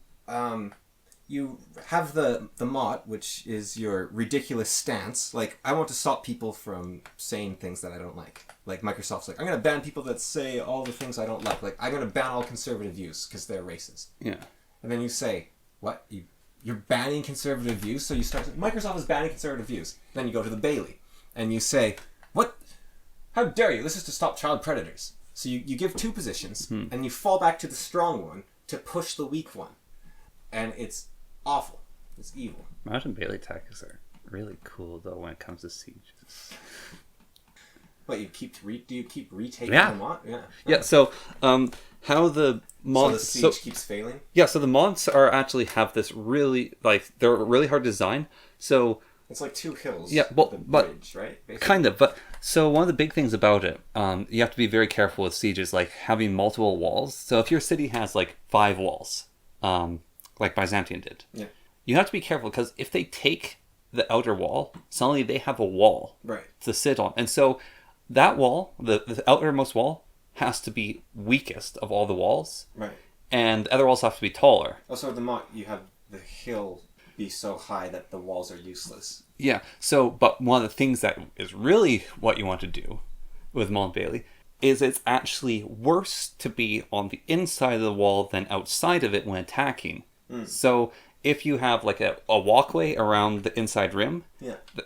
have the Motte, which is your ridiculous stance. Like, I want to stop people from saying things that I don't like. Like, Microsoft's like, I'm going to ban people that say all the things I don't like. Like, I'm going to ban all conservative views because they're racist. Yeah. And then you say, what? You're banning conservative views? So you start, Microsoft is banning conservative views. Then you go to the Bailey, and you say, what? How dare you? This is to stop child predators. So you give two positions, and you fall back to the strong one to push the weak one. And it's awful. It's evil. Motte-and-Bailey tactics are really cool, though, when it comes to sieges. What, do you keep retaking the Motte? Yeah. Yeah, so how the mods... So the siege keeps failing? Yeah, so the mods actually have this really, they're a really hard design. So... It's like two hills. Yeah, with a bridge, right? Basically. Kind of, but so one of the big things about it, you have to be very careful with sieges, like having multiple walls. So if your city has like 5 walls, like Byzantium did, you have to be careful because if they take the outer wall, suddenly they have a wall to sit on. And so that wall, the outermost wall, has to be weakest of all the walls. Right. And the other walls have to be taller. Also, the Motte, you have the hill be so high that the walls are useless. Yeah, so, but one of the things that is really what you want to do with Motte-and-Bailey is it's actually worse to be on the inside of the wall than outside of it when attacking. So if you have like a walkway around the inside rim,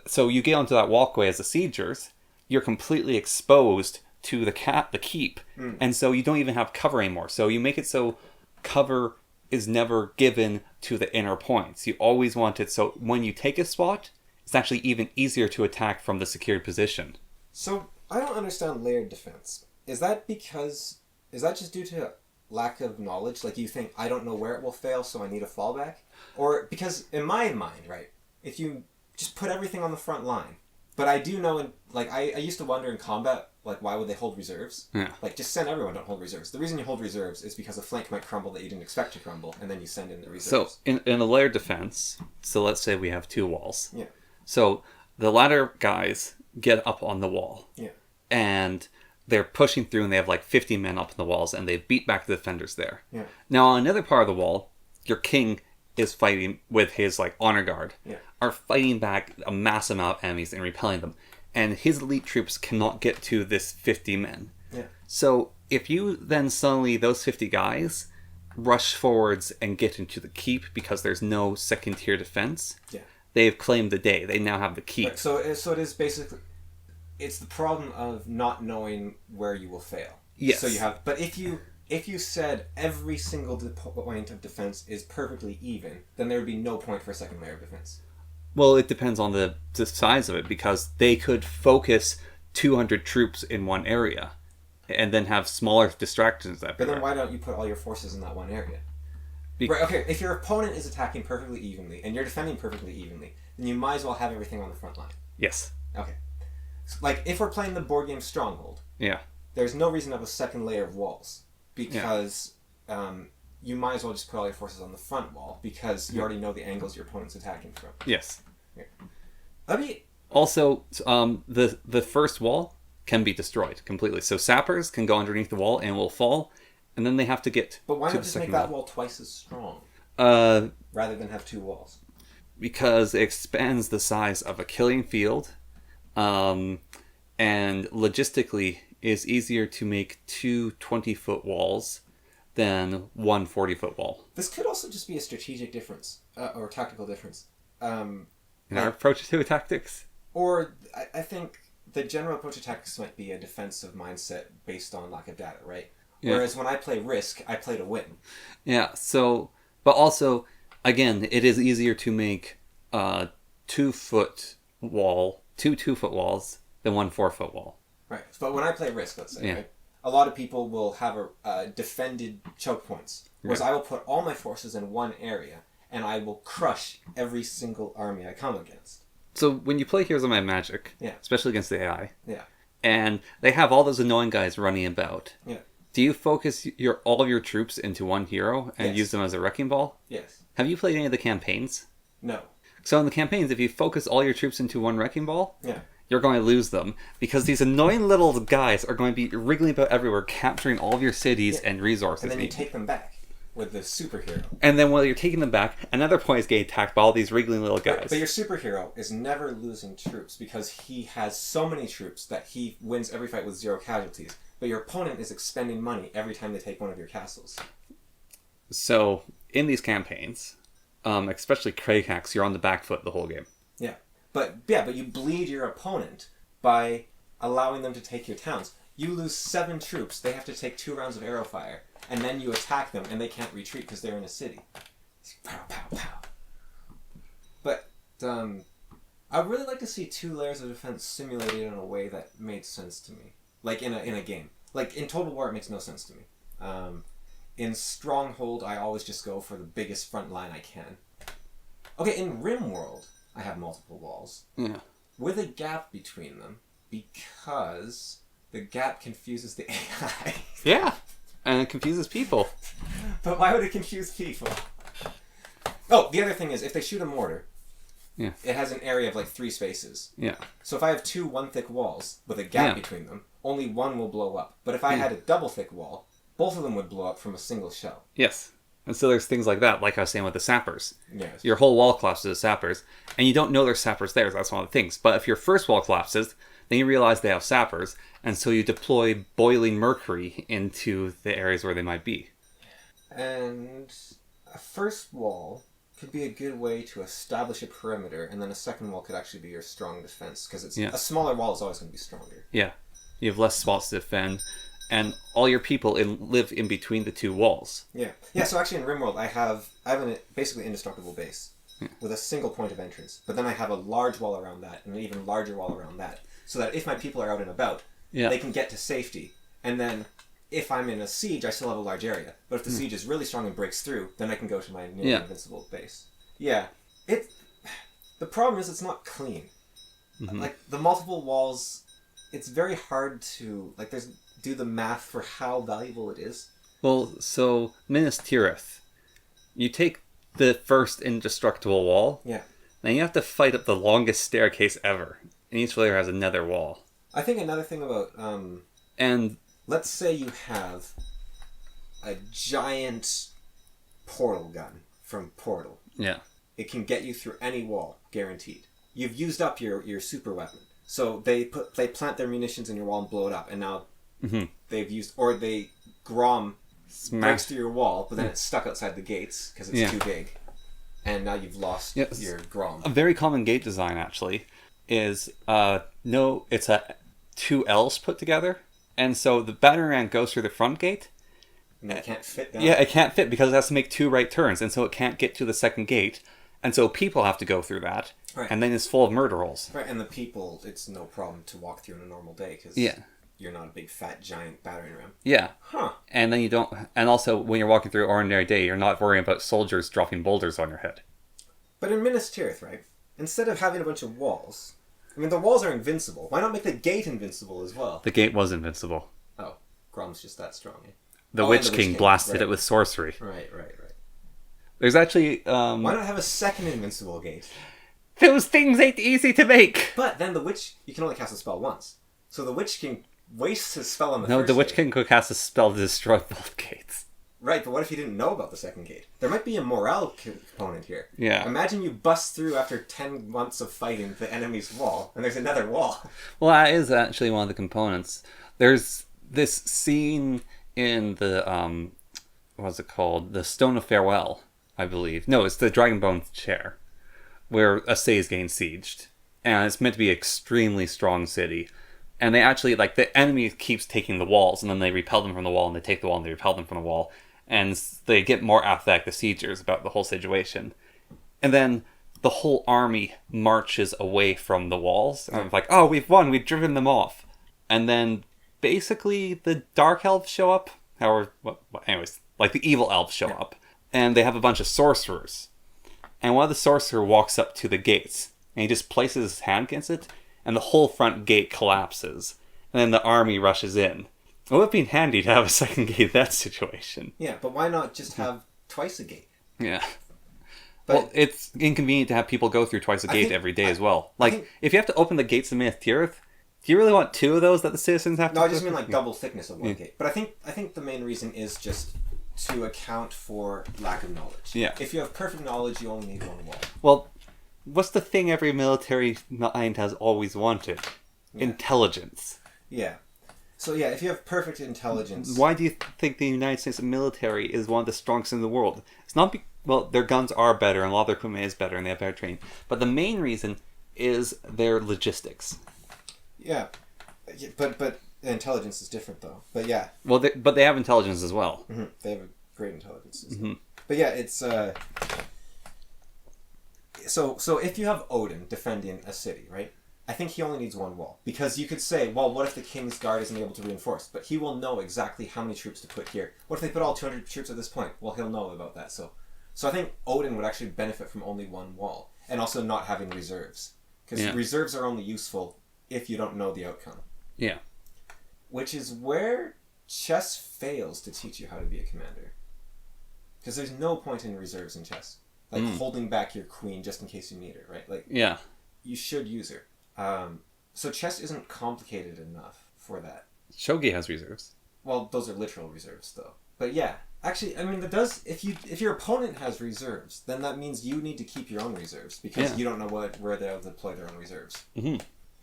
so you get onto that walkway as the siegers, you're completely exposed to the keep, and so you don't even have cover anymore. So you make it so cover is never given to the inner points. You always want it so when you take a spot, it's actually even easier to attack from the secured position. So I don't understand layered defense. Is that just due to lack of knowledge? Like you think, I don't know where it will fail, so I need a fallback? Or because in my mind, right, if you just put everything on the front line, but I do know, I used to wonder in combat, like, why would they hold reserves? Yeah. Like, just send everyone, don't hold reserves. The reason you hold reserves is because a flank might crumble that you didn't expect to crumble, and then you send in the reserves. So, in a layered defense, so let's say we have 2 walls. Yeah. So, the ladder guys get up on the wall. Yeah. And they're pushing through, and they have like 50 men up on the walls, and they beat back the defenders there. Yeah. Now, on another part of the wall, your king is fighting with his like honor guard, are fighting back a mass amount of enemies and repelling them. And his elite troops cannot get to this 50 men. Yeah. So if you then suddenly, those 50 guys, rush forwards and get into the keep because there's no second tier defense, they've claimed the day. They now have the keep. Right. So it is basically, it's the problem of not knowing where you will fail. Yes. So you have, but if you said every single point of defense is perfectly even, then there would be no point for a second layer of defense. Well, it depends on the size of it, because they could focus 200 troops in one area and then have smaller distractions everywhere. But then why don't you put all your forces in that one area? Right, okay, if your opponent is attacking perfectly evenly and you're defending perfectly evenly, then you might as well have everything on the front line. Yes. Okay. So, like, if we're playing the board game Stronghold, there's no reason to have a second layer of walls, because you might as well just put all your forces on the front wall, because you already know the angles your opponent's attacking from. Yes. Let me... Also, the first wall can be destroyed completely. So sappers can go underneath the wall and will fall, and then they have to get But why to not the just make second that wall. wall twice as strong, Rather than have 2 walls? Because it expands the size of a killing field, and logistically is easier to make 2 20-foot walls than 1 40-foot wall. This could also just be a strategic difference, or tactical difference. In our approach to tactics? Or I think the general approach to tactics might be a defensive mindset based on lack of data, right? Yeah. Whereas when I play Risk, I play to win. Yeah, so... But also, again, it is easier to make 2-foot wall, 2 2-foot walls than 1 4-foot wall. Right, but when I play Risk, let's say, right, a lot of people will have defended choke points, whereas I will put all my forces in one area, and I will crush every single army I come against. So when you play Heroes of Might and Magic, especially against the AI, and they have all those annoying guys running about, do you focus all of your troops into one hero and use them as a wrecking ball? Yes. Have you played any of the campaigns? No. So in the campaigns, if you focus all your troops into one wrecking ball, you're going to lose them, because these annoying little guys are going to be wriggling about everywhere, capturing all of your cities and resources. And then you take them back with the superhero. And then while you're taking them back, another point is getting attacked by all these wriggling little guys. But your superhero is never losing troops, because he has so many troops that he wins every fight with 0 casualties. But your opponent is expending money every time they take one of your castles. So, in these campaigns, especially Craig hacks, you're on the back foot the whole game. But you bleed your opponent by allowing them to take your towns. You lose 7 troops, they have to take 2 rounds of arrow fire, and then you attack them, and they can't retreat because they're in a city. Pow, pow, pow. But I'd really like to see 2 layers of defense simulated in a way that made sense to me. Like in a game. Like in Total War, it makes no sense to me. In Stronghold, I always just go for the biggest front line I can. Okay, in RimWorld, I have multiple walls. With a gap between them, because the gap confuses the AI. And it confuses people. But why would it confuse people? Oh, the other thing is, if they shoot a mortar, it has an area of like 3 spaces. So if I have 2 one-thick walls with a gap between them, only one will blow up. But if I had a double-thick wall, both of them would blow up from a single shell. And so there's things like that, like I was saying with the sappers. Yes. Your whole wall collapses with sappers, and you don't know there's sappers there, so that's one of the things. But if your first wall collapses, then you realize they have sappers, and so you deploy boiling mercury into the areas where they might be. And a first wall could be a good way to establish a perimeter, and then a second wall could actually be your strong defense, because it's a smaller wall is always going to be stronger. You have less spots to defend, and all your people live in between the 2 walls. So actually in RimWorld, I have a basically indestructible base with a single point of entrance, but then I have a large wall around that, and an even larger wall around that, so that if my people are out and about, they can get to safety. And then if I'm in a siege, I still have a large area. But if the siege is really strong and breaks through, then I can go to my nearly invincible base. The problem is it's not clean. Like, the multiple walls it's very hard to like do the math for how valuable it is. Well, so Minas Tirith, you take the first indestructible wall. Yeah. Then you have to fight up the longest staircase ever, and each layer has another wall. I think another thing about and let's say you have a giant portal gun from Portal. Yeah. It can get you through any wall, guaranteed. You've used up your super weapon. So they plant their munitions in your wall and blow it up, and now they Grom breaks through your wall, but then it's stuck outside the gates because it's too big. And now you've lost your Grom. A very common gate design, actually, is it's two L's put together. And so the battering ram goes through the front gate. And it can't fit down. Yeah, it can't fit because it has to make two right turns. And so it can't get to the second gate. And so people have to go through that. Right. And then it's full of murder holes. Right, and the people, it's no problem to walk through on a normal day because you're not a big, fat, giant battering ram. Yeah. Huh. And then you don't... And also, when you're walking through an ordinary day, you're not worrying about soldiers dropping boulders on your head. But in Minas Tirith, right, instead of having a bunch of walls... I mean, the walls are invincible. Why not make the gate invincible as well? The gate was invincible. Oh, Grom's just that strong, eh? The Witch King blasted it with sorcery. Right. There's actually... Why not have a second invincible gate? Those things ain't easy to make! But then the Witch... You can only cast a spell once. So the Witch King wastes his spell on the first No, the Witch gate. King could cast a spell to destroy both gates. Right, but what if he didn't know about the second gate? There might be a morale component here. Yeah. Imagine you bust through after 10 months of fighting the enemy's wall, and there's another wall. Well, that is actually one of the components. There's this scene in the, what's it called? The Stone of Farewell, I believe. No, it's the Dragonbone Chair, where a city is getting sieged. And it's meant to be an extremely strong city. And they actually, the enemy keeps taking the walls, and then they repel them from the wall, and they take the wall, and they repel them from the wall. And they get more apathetic, the siegers, about the whole situation. And then the whole army marches away from the walls. And I'm like, oh, we've won, we've driven them off. And then basically the Dark Elves show up. Anyways, the evil elves show up. And they have a bunch of sorcerers. And one of the sorcerers walks up to the gates. And he just places his hand against it. And the whole front gate collapses. And then the army rushes in. It would have been handy to have a second gate in that situation. Yeah, but why not just have twice a gate? Yeah. But well, it's inconvenient to have people go through twice a gate every day as well. If you have to open the gates of Minas Tirith, do you really want two of those that the citizens have to No, I just mean double thickness of one gate. But I think the main reason is just to account for lack of knowledge. Yeah. If you have perfect knowledge, you only need one wall. Well, what's the thing every military mind has always wanted? Yeah. Intelligence. Yeah. So yeah, if you have perfect intelligence... Why do you think the United States military is one of the strongest in the world? It's not... their guns are better, and a lot of their equipment is better, and they have better training. But the main reason is their logistics. Yeah. But intelligence is different, though. But yeah. Well, they have intelligence as well. Mm-hmm. They have a great intelligence. Mm-hmm. But yeah, it's... So if you have Odin defending a city, right? I think he only needs one wall. Because you could say, well, what if the King's Guard isn't able to reinforce? But he will know exactly how many troops to put here. What if they put all 200 troops at this point? Well, he'll know about that. So I think Odin would actually benefit from only one wall. And also not having reserves. Because reserves are only useful if you don't know the outcome. Yeah. Which is where chess fails to teach you how to be a commander. Because there's no point in reserves in chess. Holding back your queen just in case you need her, right? Yeah. You should use her. So chess isn't complicated enough for that. Shogi has reserves. Well, those are literal reserves, though. But yeah, actually, I mean, that does. If your opponent has reserves, then that means you need to keep your own reserves because you don't know where they'll deploy their own reserves. Mm-hmm.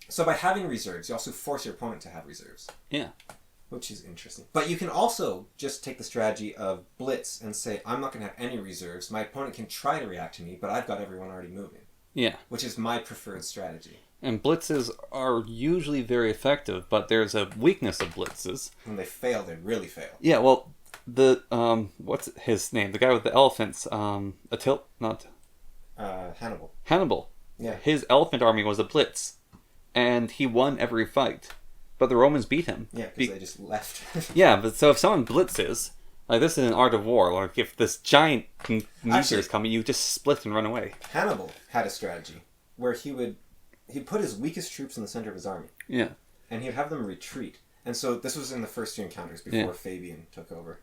So by having reserves, you also force your opponent to have reserves. Yeah. Which is interesting. But you can also just take the strategy of blitz and say, I'm not going to have any reserves. My opponent can try to react to me, but I've got everyone already moving. Yeah. Which is my preferred strategy. And blitzes are usually very effective, but there's a weakness of blitzes. When they fail, they really fail. Yeah, well, what's his name? The guy with the elephants, Hannibal. Hannibal. Yeah. His elephant army was a blitz, and he won every fight. But the Romans beat him. Yeah, because they just left. Yeah, but so if someone blitzes, this is an art of war. If this giant meteor is coming, you just split and run away. Hannibal had a strategy where he'd put his weakest troops in the center of his army. Yeah. and he'd have them retreat. And so this was in the first few encounters before Fabian took over.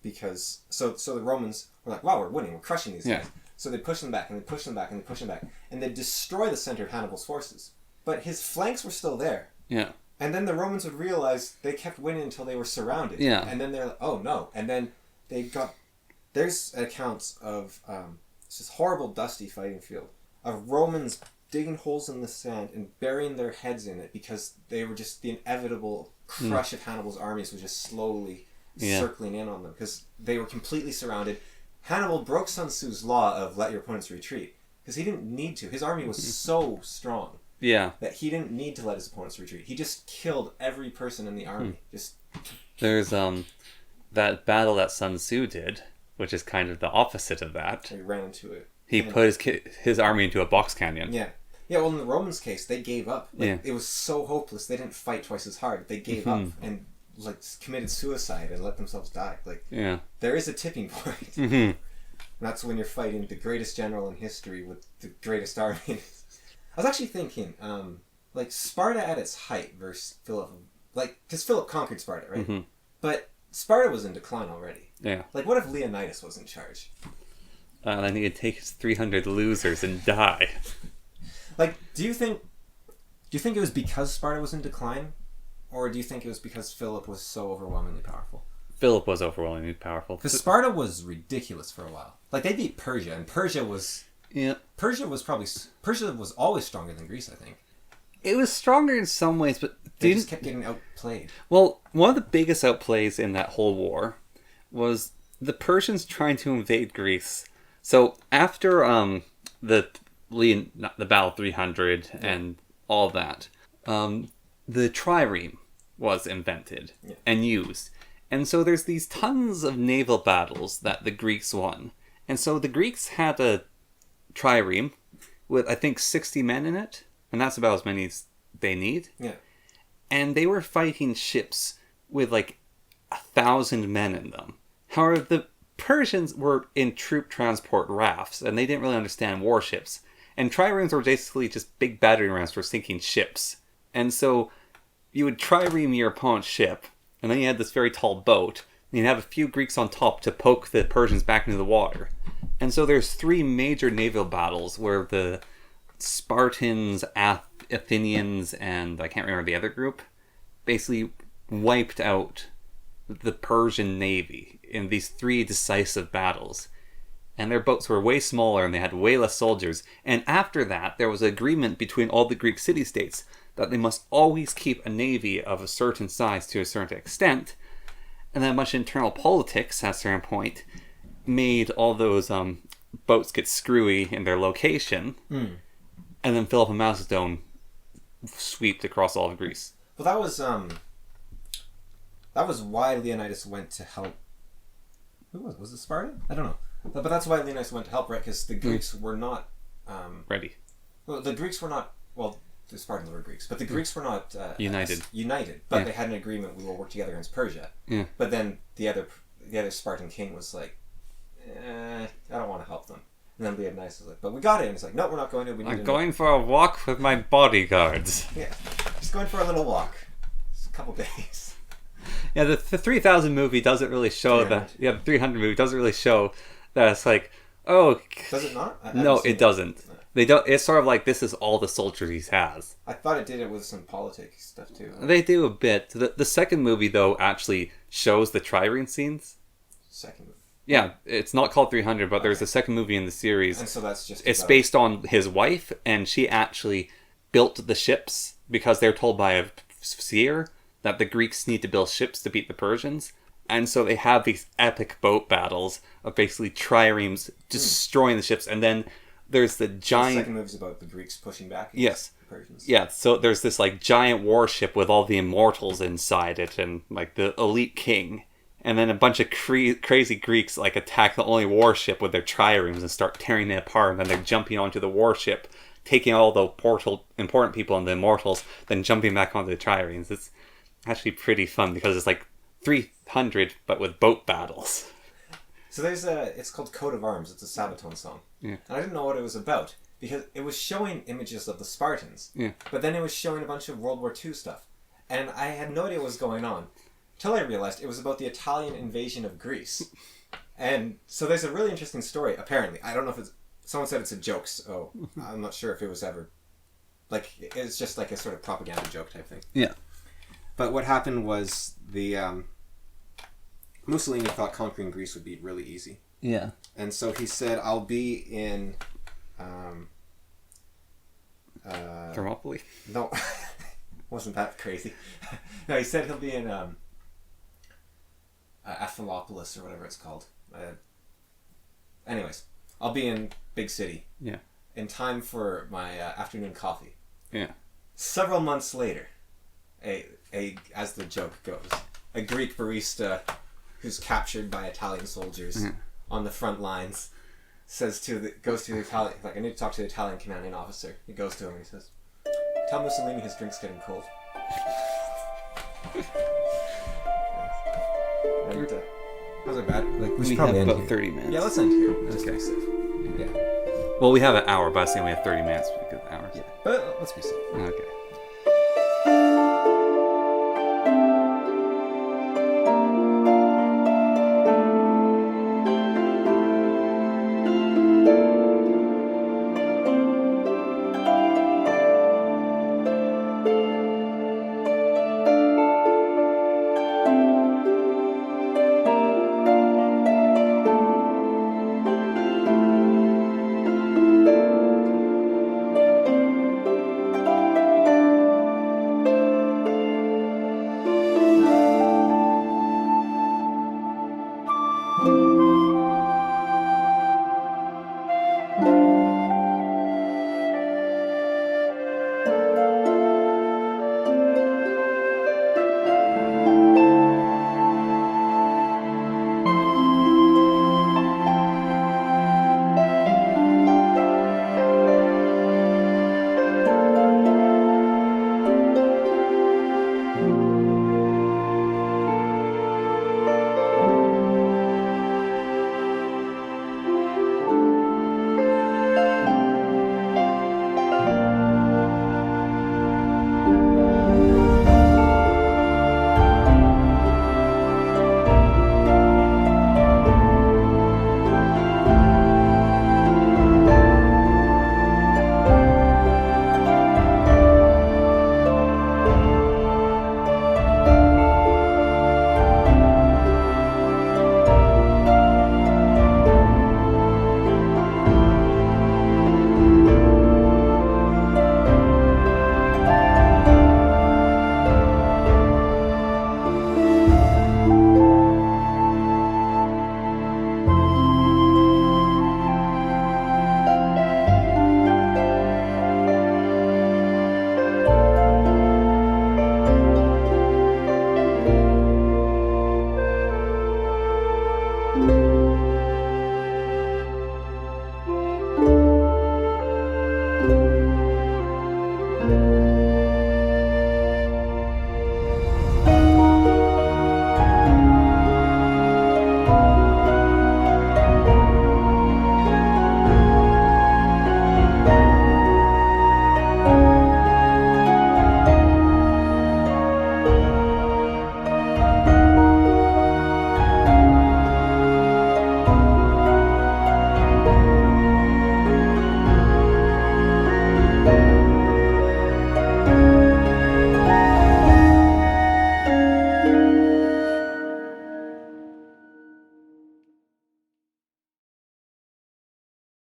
Because so the Romans were like, wow, we're winning, we're crushing these guys. So they'd push them back, and they'd push them back, and they'd push them back. And they'd destroy the center of Hannibal's forces. But his flanks were still there. Yeah. And then the Romans would realize they kept winning until they were surrounded. Yeah. And then they're like, oh no. And then there's accounts of this horrible dusty fighting field of Romans digging holes in the sand and burying their heads in it because they were just the inevitable crush of Hannibal's armies was just slowly circling in on them because they were completely surrounded. Hannibal broke Sun Tzu's law of let your opponents retreat because he didn't need to. His army was so strong that he didn't need to let his opponents retreat. He just killed every person in the army. There's that battle that Sun Tzu did, which is kind of the opposite of that. He ran into it. He put his army into a box canyon. Yeah. Yeah, well, in the Romans' case, they gave up. It was so hopeless. They didn't fight twice as hard. They gave up and committed suicide and let themselves die. There is a tipping point. And that's when you're fighting the greatest general in history with the greatest army. I was actually thinking, Sparta at its height versus Philip, because Philip conquered Sparta, right? But Sparta was in decline already. Yeah. What if Leonidas was in charge? Then he'd take his 300 losers and die. Do you think it was because Sparta was in decline? Or do you think it was because Philip was so overwhelmingly powerful? Philip was overwhelmingly powerful. Because Sparta was ridiculous for a while. They beat Persia, and Persia was... Yeah. Persia was always stronger than Greece, I think. It was stronger in some ways, but... They just kept getting outplayed. Well, one of the biggest outplays in that whole war was the Persians trying to invade Greece. So after the Battle of 300 and all that, the trireme was invented and used. And so there's these tons of naval battles that the Greeks won. And so the Greeks had a trireme with, I think, 60 men in it. And that's about as many as they need. Yeah. And they were fighting ships with 1,000 men in them. However, the Persians were in troop transport rafts, and they didn't really understand warships. And triremes were basically just big battering rams for sinking ships. And so you would trireme your opponent's ship, and then you had this very tall boat, and you'd have a few Greeks on top to poke the Persians back into the water. And so there's 3 major naval battles where the Spartans, Athenians, and I can't remember the other group, basically wiped out the Persian navy in these 3 decisive battles. And their boats were way smaller and they had way less soldiers. And after that, there was an agreement between all the Greek city-states that they must always keep a navy of a certain size to a certain extent. And then much internal politics at a certain point made all those boats get screwy in their location. And then Philip of Macedon swept across all of Greece. Well, that was why Leonidas went to help. Who was it? Sparta? I don't know. But that's why Leonidas went to help, right? Because the Greeks were not ready. Well, the Greeks were not. Well, the Spartans were Greeks, but the Greeks were not united. But they had an agreement: we will work together against Persia. Yeah. But then the other Spartan king was like, I don't want to help them. And then Leonidas was like, but we got it. And he's like, no, we're not going to. I'm going for a walk with my bodyguards. Yeah, just going for a little walk. It's a couple days. Yeah, the 3000 movie doesn't really show that. Yeah, the 300 movie doesn't really show that it's Does it not? No, it doesn't. They don't. It's sort of like this is all the soldiers he has. I thought it did it with some politics stuff too. They do a bit. The second movie though actually shows the trireme scenes. Second movie. Yeah, it's not called 300, but there's a second movie in the series. And so that's just... It's based on his wife, and she actually built the ships because they're told by a seer that the Greeks need to build ships to beat the Persians. And so they have these epic boat battles of basically triremes destroying the ships. And then there's the giant... The second movie's about the Greeks pushing back against the Persians. Yeah, so there's this giant warship with all the immortals inside it and the elite king. And then a bunch of crazy Greeks attack the only warship with their triremes and start tearing it apart. And then they're jumping onto the warship, taking all the important people and the immortals, then jumping back onto the triremes. It's actually pretty fun because it's 300 but with boat battles. So it's called Coat of Arms. It's a Sabaton song. Yeah. And I didn't know what it was about. because it was showing images of the Spartans, but then it was showing a bunch of World War II stuff. And I had no idea what was going on until I realized it was about the Italian invasion of Greece. And so there's a really interesting story, apparently. I don't know if it's... Someone said it's a joke, so I'm not sure if it was ever... Like, it's just like a sort of propaganda joke type thing. Yeah. But what happened was the... Mussolini thought conquering Greece would be really easy. Yeah. And so he said, I'll be in... Thermopylae? No, wasn't that crazy. No, he said he'll be in Athalopolis or whatever it's called. Anyways, I'll be in big city. Yeah. In time for my afternoon coffee. Yeah. Several months later, as the joke goes, a Greek barista who's captured by Italian soldiers on the front lines goes to the Italian, like, I need to talk to the Italian commanding officer. He goes to him and he says, tell Mussolini his drink's getting cold. And, how's it bad? Like, we have about 30 minutes. Yeah, let's end here. Okay. Yeah. Well, we have an hour, but I was saying we have 30 minutes. We could hours. Yeah, but let's be safe. Okay.